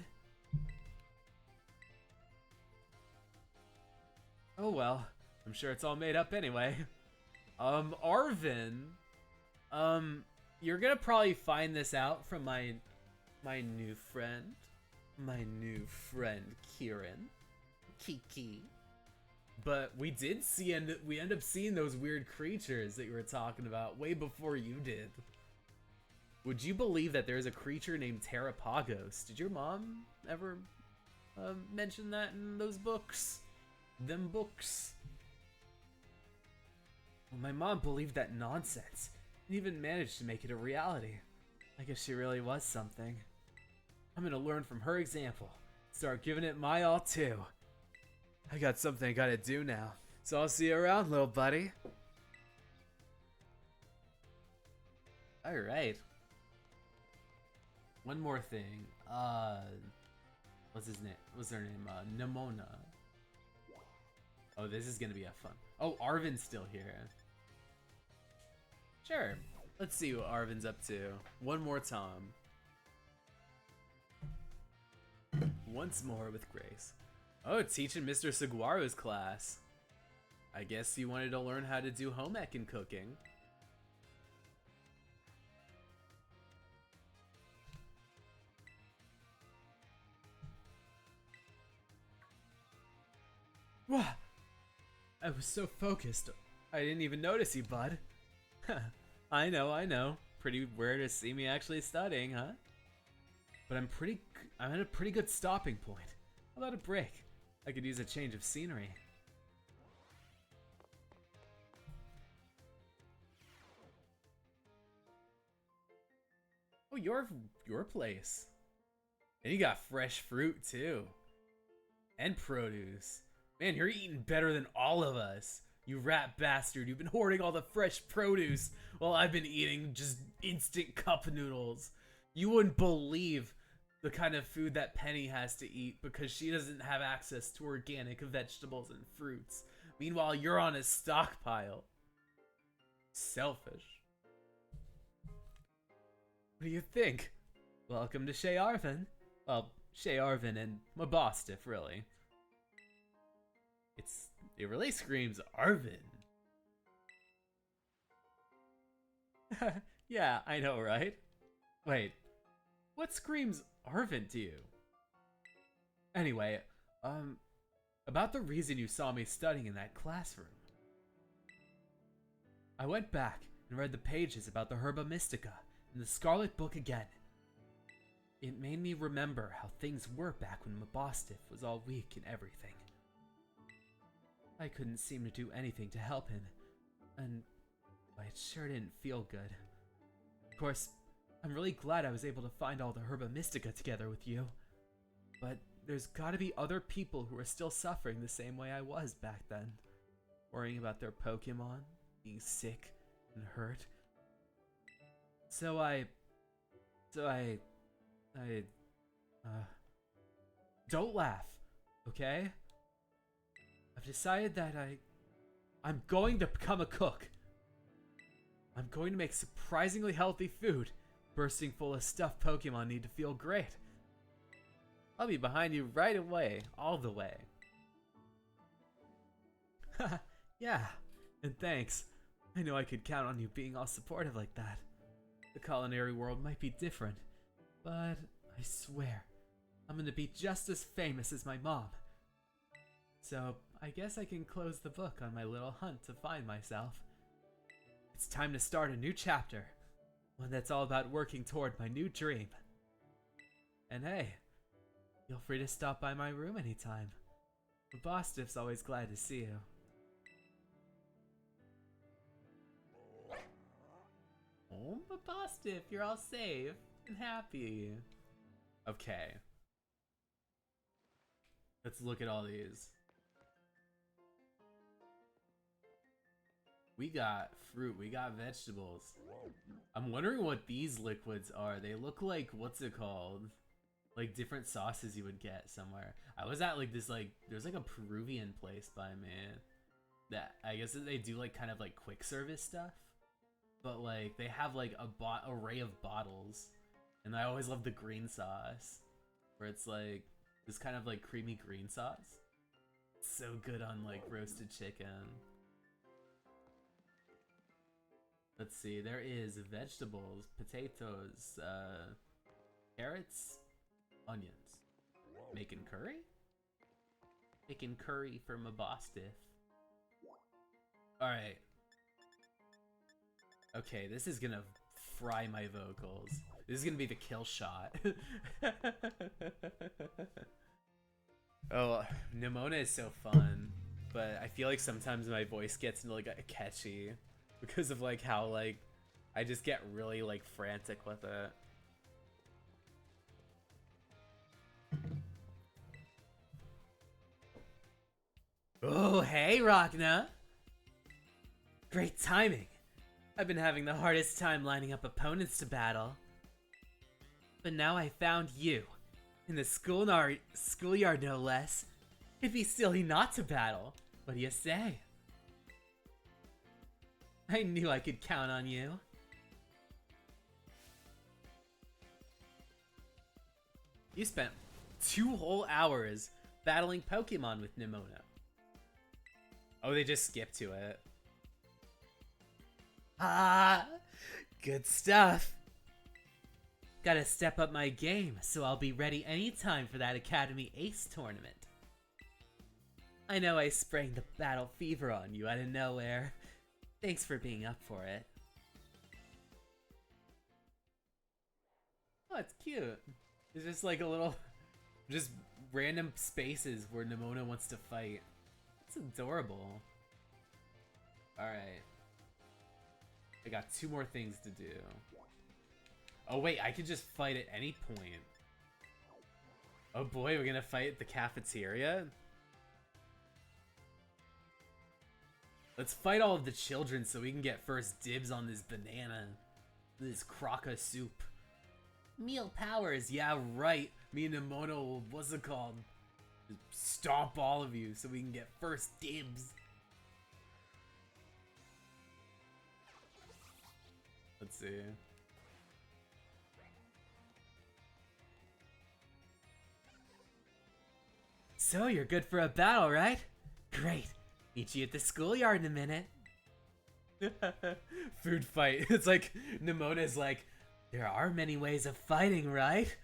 Oh well, I'm sure it's all made up anyway. Arvin, you're gonna probably find this out from my new friend. My new friend, Kieran. Kiki. But we end up seeing those weird creatures that you were talking about way before you did. Would you believe that there's a creature named Terrapagos? Did your mom ever mention that in those books? Them books? Well, my mom believed that nonsense and even managed to make it a reality. I guess she really was something. I'm gonna learn from her example. Start giving it my all too. I got something I gotta do now, so I'll see you around, little buddy. Alright. One more thing. What's his name? What's her name? Nimona. Oh, this is gonna be a fun. Oh, Arvin's still here. Sure. Let's see what Arvin's up to. One more time. Once more with Grace. Oh, teaching Mr. Saguaro's class. I guess you wanted to learn how to do home ec and cooking. Wah! I was so focused, I didn't even notice you, bud. I know. Pretty rare to see me actually studying, huh? But I'm at a pretty good stopping point. How about a break? I could use a change of scenery. Oh, your place. And you got fresh fruit too. And produce. Man, you're eating better than all of us. You rat bastard, you've been hoarding all the fresh produce while I've been eating just instant cup noodles. You wouldn't believe the kind of food that Penny has to eat because she doesn't have access to organic vegetables and fruits. Meanwhile, you're on a stockpile. Selfish. What do you think? Welcome to Shea Arvin. Well, Shea Arvin and Mabostiff, really. It really screams Arvin. Yeah, I know, right? Wait, what screams Arvin to you? Anyway, about the reason you saw me studying in that classroom. I went back and read the pages about the Herba Mystica in the Scarlet book again. It made me remember how things were back when Mabostiff was all weak and everything. I couldn't seem to do anything to help him, and it sure didn't feel good. Of course, I'm really glad I was able to find all the Herba Mystica together with you, but there's gotta be other people who are still suffering the same way I was back then, worrying about their Pokemon, being sick and hurt. Don't laugh, okay? I've decided that I'm going to become a cook. I'm going to make surprisingly healthy food, bursting full of stuff Pokemon need to feel great. I'll be behind you right away, all the way. Yeah, and thanks. I know I could count on you being all supportive like that. The culinary world might be different, but I swear, I'm gonna be just as famous as my mom. So, I guess I can close the book on my little hunt to find myself. It's time to start a new chapter, one that's all about working toward my new dream. And hey, feel free to stop by my room anytime. Mabostiff's always glad to see you. Oh, Mabostiff, you're all safe and happy. Okay. Let's look at all these. We got fruit, we got vegetables. I'm wondering what these liquids are. They look like, what's it called? Like different sauces you would get somewhere. I was at like this, there's like a Peruvian place by me that I guess that they do like kind of like quick service stuff. But like they have like a array of bottles. And I always love the green sauce. Where it's like this kind of like creamy green sauce. It's so good on like roasted chicken. Let's see, there is vegetables, potatoes, carrots, onions. Making curry? Making curry for Mabostiff. Alright. Okay, this is gonna fry my vocals. This is gonna be the kill shot. Oh, Nimona is so fun. But I feel like sometimes my voice gets like catchy. Because of like how like I just get really like frantic with it. Oh, hey Rachna! Great timing! I've been having the hardest time lining up opponents to battle. But now I found you. In the schoolyard no less. It'd be silly not to battle. What do you say? I knew I could count on you. You spent 2 whole hours battling Pokemon with Nimona. Oh, they just skipped to it. Ah, good stuff. Gotta step up my game, so I'll be ready anytime for that Academy Ace tournament. I know I sprang the battle fever on you out of nowhere. Thanks for being up for it. Oh, it's cute. It's just like a little, just random spaces where Nimona wants to fight. It's adorable. Alright. I got 2 more things to do. Oh wait, I could just fight at any point. Oh boy, we're gonna fight at the cafeteria? Let's fight all of the children so we can get first dibs on this banana. This croca soup. Meal powers, yeah right. Me and Nimona will, what's it called? Just stomp all of you so we can get first dibs. Let's see. So you're good for a battle, right? Great. Meet you at the schoolyard in a minute. Food fight. It's like, Nimona's like, there are many ways of fighting, right?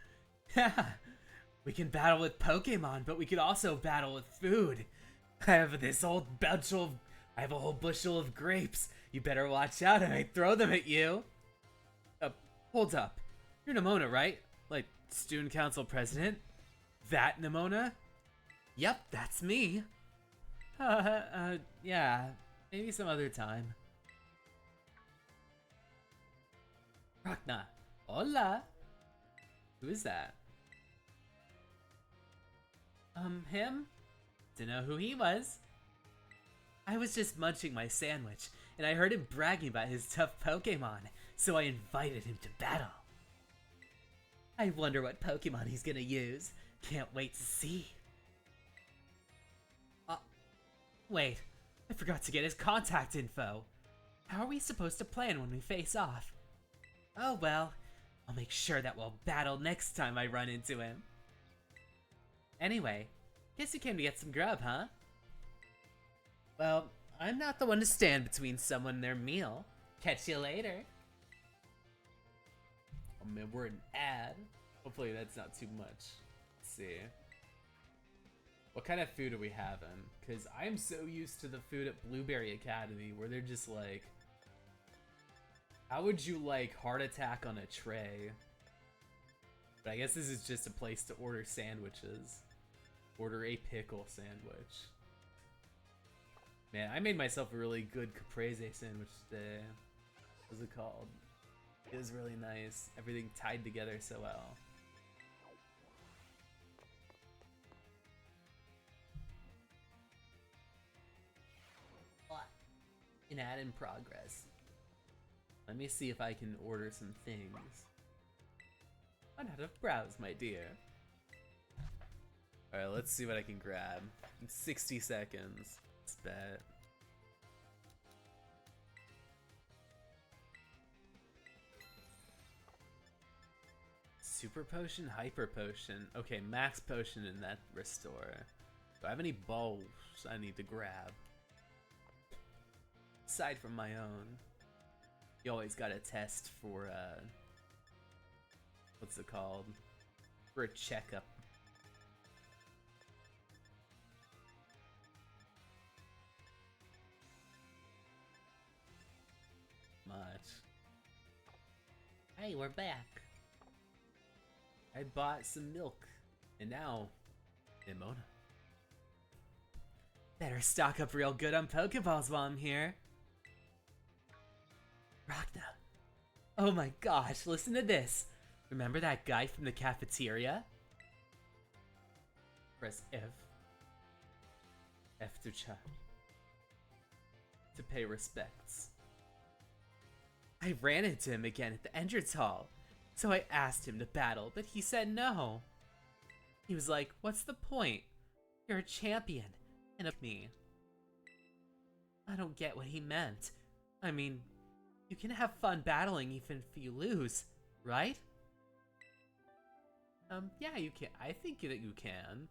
We can battle with Pokemon, but we could also battle with food. I have a whole bushel of grapes. You better watch out and I throw them at you. Hold up. You're Nimona, right? Like, student council president? That Nimona? Yep, that's me. Yeah. Maybe some other time. Ragna. Hola. Who is that? Him? Dunno who he was. I was just munching my sandwich, and I heard him bragging about his tough Pokemon, so I invited him to battle. I wonder what Pokemon he's gonna use. Can't wait to see. Wait, I forgot to get his contact info. How are we supposed to plan when we face off? Oh well, I'll make sure that we'll battle next time I run into him. Anyway, guess you came to get some grub, huh? Well, I'm not the one to stand between someone and their meal. Catch you later. Oh man, we're an ad. Hopefully that's not too much. Let's see. What kind of food are we having? Because I'm so used to the food at Blueberry Academy where they're just like, how would you like heart attack on a tray? But I guess this is just a place to order sandwiches. Order a pickle sandwich. Man, I made myself a really good caprese sandwich today. What's it called? It was really nice. Everything tied together so well. An ad in progress. Let me see if I can order some things. Run out of browse, my dear. Alright, let's see what I can grab. In 60 seconds. Let's bet. Super potion, hyper potion. Okay, max potion in that restore. Do I have any balls I need to grab? Aside from my own. You always gotta test for, what's it called? For a checkup. Much. Hey, we're back. I bought some milk, and now, Nimona. Better stock up real good on Pokeballs while I'm here. Ragna. Oh my gosh, listen to this. Remember that guy from the cafeteria? Press F. F to chat. To pay respects. I ran into him again at the entrance hall, so I asked him to battle, but he said no. He was like, what's the point? You're a champion, and of me. I don't get what he meant. I mean, you can have fun battling even if you lose, right? Yeah, you can. I think that you can.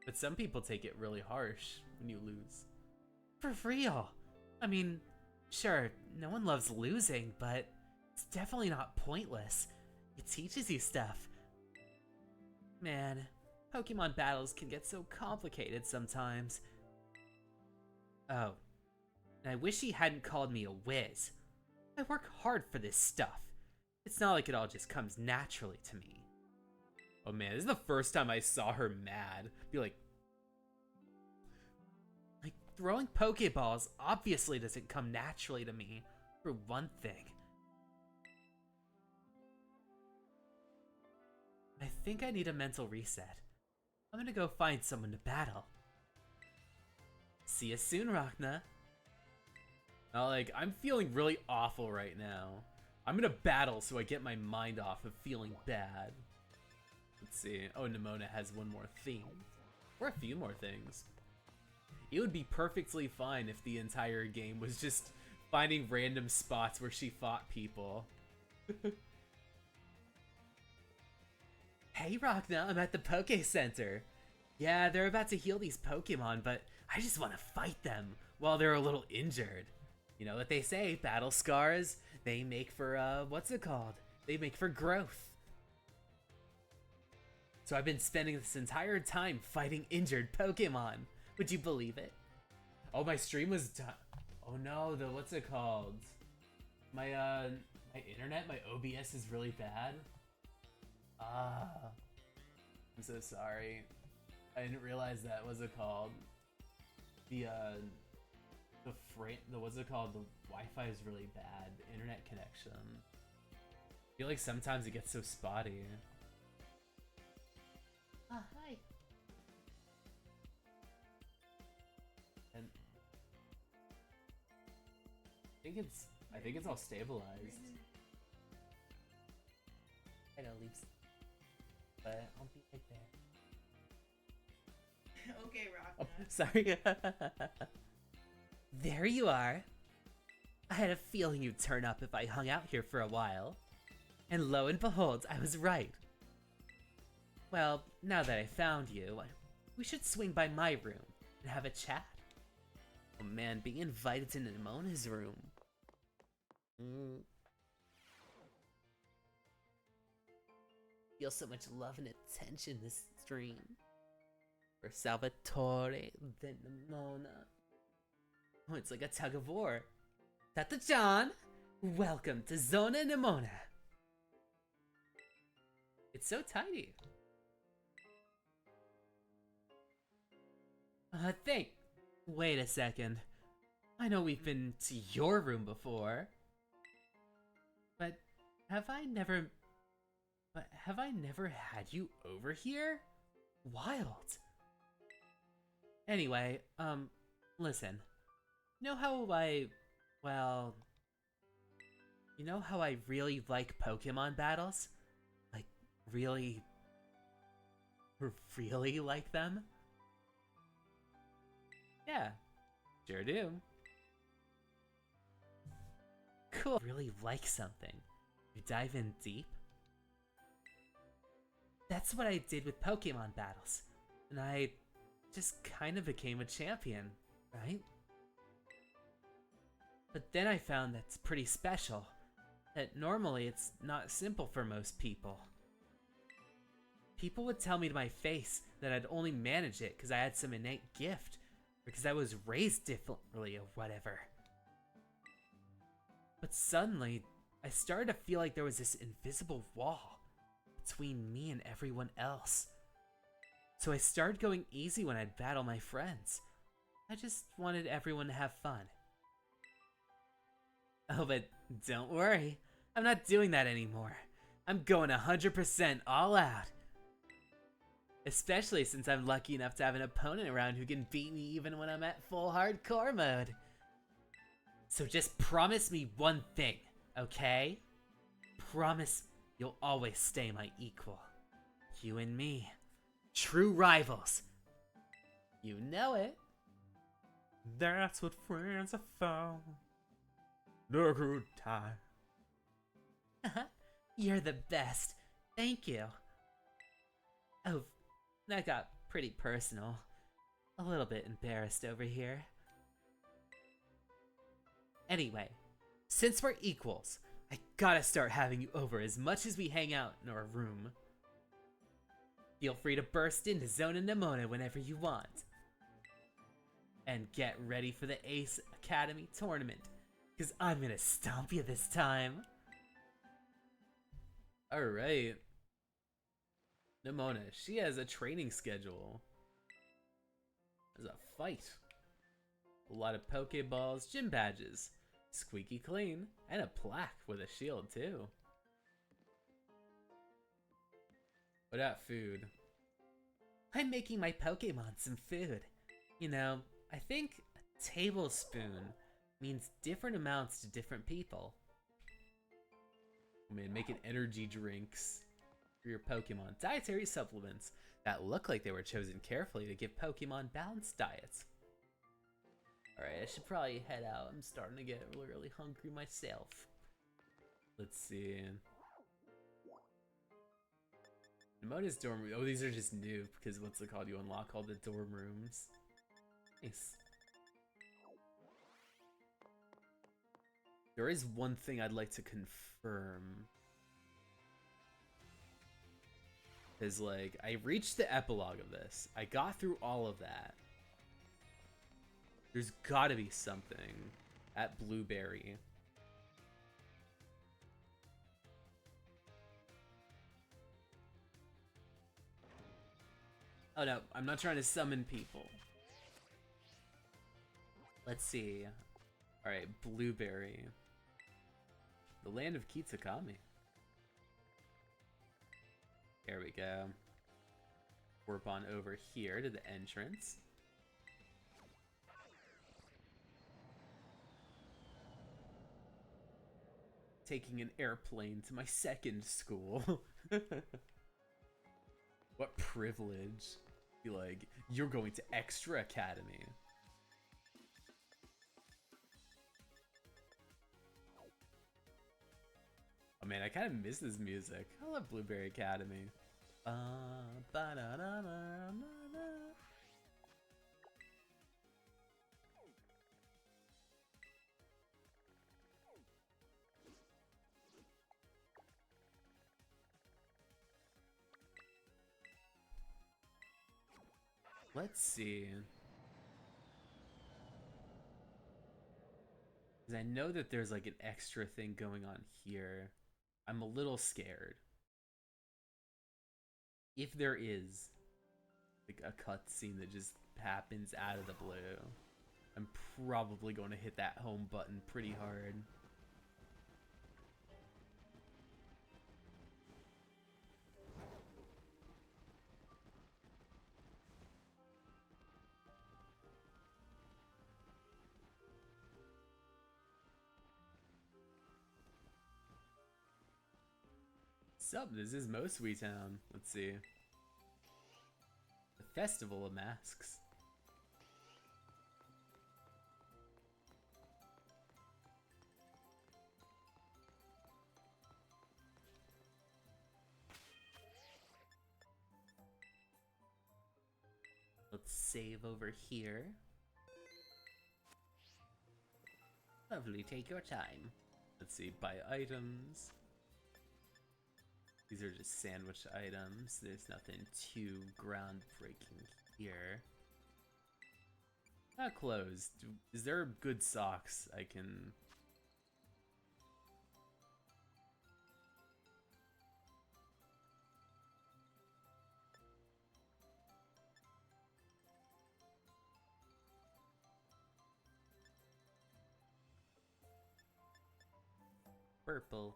But some people take it really harsh when you lose. For real. I mean, sure, no one loves losing, but it's definitely not pointless. It teaches you stuff. Man, Pokemon battles can get so complicated sometimes. Oh, and I wish he hadn't called me a whiz. I work hard for this stuff. It's not like it all just comes naturally to me. Oh man, this is the first time I saw her mad. Be like throwing Pokeballs obviously doesn't come naturally to me, for one thing. I think I need a mental reset. I'm gonna go find someone to battle. See you soon, Rachna. Now, like, I'm feeling really awful right now. I'm gonna battle so I get my mind off of feeling bad. Let's see. Oh, Nimona has one more theme. Or a few more things. It would be perfectly fine if the entire game was just finding random spots where she fought people. Hey Rachna, I'm at the Poke Center. Yeah, they're about to heal these Pokemon, but I just want to fight them while they're a little injured. You know what they say, battle scars, they make for, what's it called? They make for growth. So I've been spending this entire time fighting injured Pokemon. Would you believe it? Oh, my stream was done. Oh no, the what's it called? My internet, my OBS is really bad. I'm so sorry. I didn't realize that. What's it called? The what's it called? The Wi-Fi is really bad. The internet connection. I feel like sometimes it gets so spotty. Hi. And I think it's all stabilized. I know, leaves. But I'll be right there. Okay, Rock. Oh, sorry. There you are. I had a feeling you'd turn up if I hung out here for a while. And lo and behold, I was right. Well, now that I found you, we should swing by my room and have a chat. Oh man, being invited to Nimona's room. Feel so much love and attention this stream. For Salvatore, then Nimona. Oh, it's like a tug of war. Tata-chan, welcome to Zona Nimona. It's so tiny. Wait a second. I know we've been to your room before. But have I never had you over here? Wild. Anyway, listen. You know how I really like Pokemon battles? Like, really like them? Yeah, sure do. Cool. Really like something. You dive in deep? That's what I did with Pokemon battles. And I just kind of became a champion, right? But then I found that's pretty special. That normally it's not simple for most people. People would tell me to my face that I'd only manage it because I had some innate gift, or because I was raised differently or whatever. But suddenly, I started to feel like there was this invisible wall between me and everyone else. So I started going easy when I'd battle my friends. I just wanted everyone to have fun. Oh, but don't worry. I'm not doing that anymore. I'm going 100% all out. Especially since I'm lucky enough to have an opponent around who can beat me even when I'm at full hardcore mode. So just promise me one thing, okay? Promise you'll always stay my equal. You and me. True rivals. You know it. That's what friends are for. Naruto. You're the best. Thank you. Oh, that got pretty personal. A little bit embarrassed over here. Anyway, since we're equals, I gotta start having you over as much as we hang out in our room. Feel free to burst into Zona Nemona whenever you want. And get ready for the Ace Academy tournament, because I'm gonna stomp you this time. Alright. Nemona, she has a training schedule. There's a fight. A lot of Pokeballs, gym badges, squeaky clean, and a plaque with a shield too. What about food? I'm making my Pokemon some food. You know, I think a tablespoon means different amounts to different people. I mean, making energy drinks for your Pokemon. Dietary supplements that look like they were chosen carefully to give Pokemon balanced diets. Alright, I should probably head out. I'm starting to get really hungry myself. Let's see. Nemona's dorm room. Oh, these are just new because what's it called? You unlock all the dorm rooms. Nice. There is one thing I'd like to confirm. Is like, I reached the epilogue of this. I got through all of that. There's gotta be something at Blueberry. Oh no, I'm not trying to summon people. Let's see. Alright, Blueberry. The land of Kitsukami. There we go. Warp on over here to the entrance. Taking an airplane to my second school. What privilege. Be like, you're going to Extra Academy. Oh man, I kind of miss this music. I love Blueberry Academy. Let's see. Because I know that there's like an extra thing going on here. I'm a little scared. If there is like a cutscene that just happens out of the blue, I'm probably going to hit that home button pretty hard. Sup, this is Mosui Town. Let's see. The Festival of Masks. Let's save over here. Lovely, take your time. Let's see, buy items. These are just sandwich items. There's nothing too groundbreaking here. Not closed. Is there good socks I can... Purple.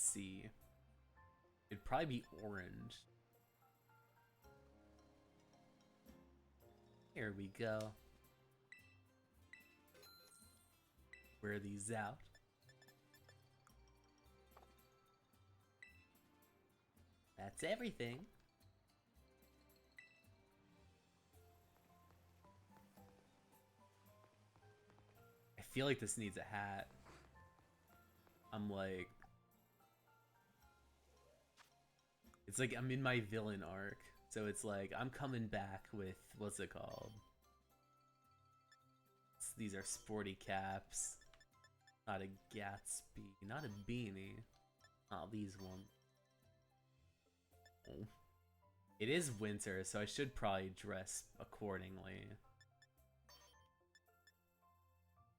See. It'd probably be orange. Here we go. Wear these out. That's everything. I feel like this needs a hat. I'm like... It's like I'm in my villain arc. So it's like I'm coming back with... What's it called? These are sporty caps. Not a Gatsby. Not a beanie. Not these ones. Oh. It is winter, so I should probably dress accordingly.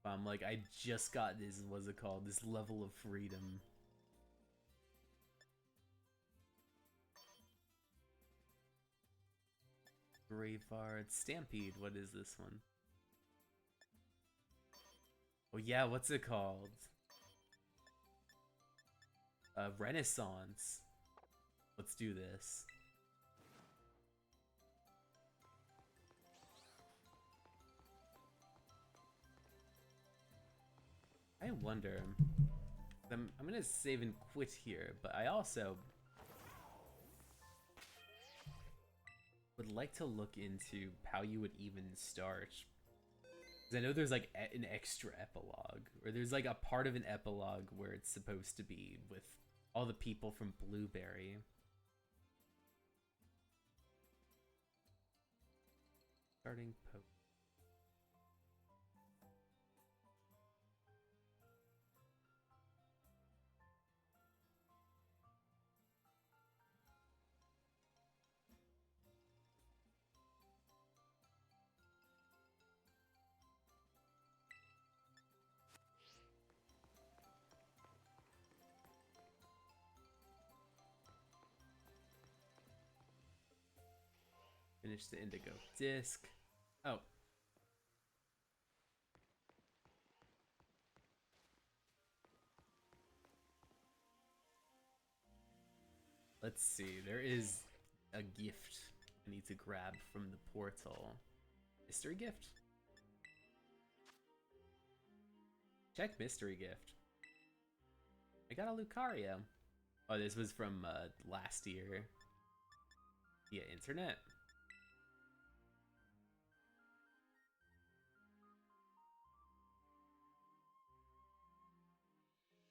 But I'm like, I just got this, what's it called? This level of freedom. Graveyard. Stampede, what is this one? Oh yeah, what's it called? Renaissance. Let's do this. I wonder. I'm gonna save and quit here, but I also would like to look into how you would even start. Because I know there's like an extra epilogue, or there's like a part of an epilogue where it's supposed to be with all the people from Blueberry. Starting post. Finish the indigo disc. Oh. Let's see. There is a gift I need to grab from the portal. Mystery gift? Check mystery gift. I got a Lucario. Oh, this was from last year. Via internet.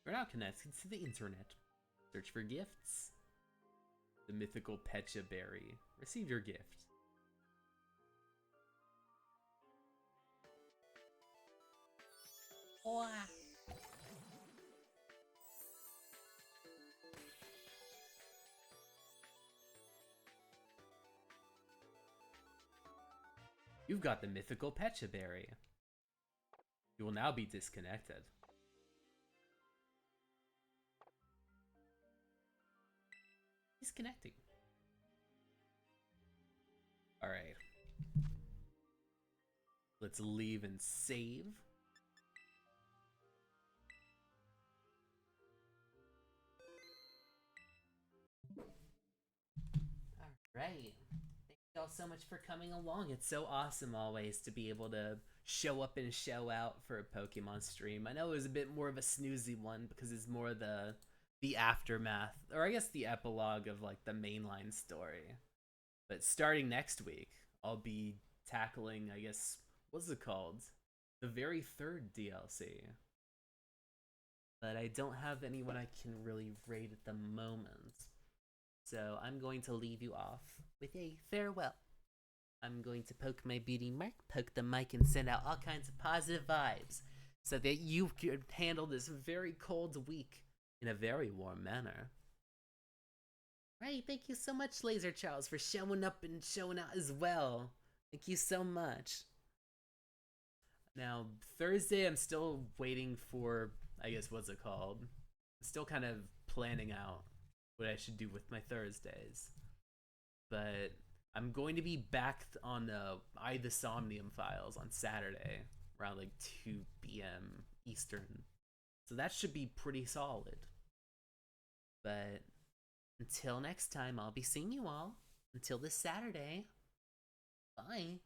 We're now connected to the internet. Search for gifts. The mythical Pecha Berry. Receive your gift. Wow. You've got the mythical Pecha Berry. You will now be disconnected. Disconnecting. Alright. Let's leave and save. Alright. Thank y'all so much for coming along. It's so awesome always to be able to show up and show out for a Pokemon stream. I know it was a bit more of a snoozy one because it's more the aftermath, or I guess the epilogue of like the mainline story. But starting next week, I'll be tackling, I guess, what's it called? The very third DLC. But I don't have anyone I can really raid at the moment. So I'm going to leave you off with a farewell. I'm going to poke my beauty mark, poke the mic, and send out all kinds of positive vibes so that you can handle this very cold week in a very warm manner. Right, thank you so much, Laser Charles, for showing up and showing out as well. Thank you so much. Now, Thursday, I'm still waiting for, I guess, what's it called? I'm still kind of planning out what I should do with my Thursdays. But I'm going to be back on the Somnium Files on Saturday, around like 2 p.m. Eastern. So that should be pretty solid. But until next time, I'll be seeing you all. Until this Saturday. Bye.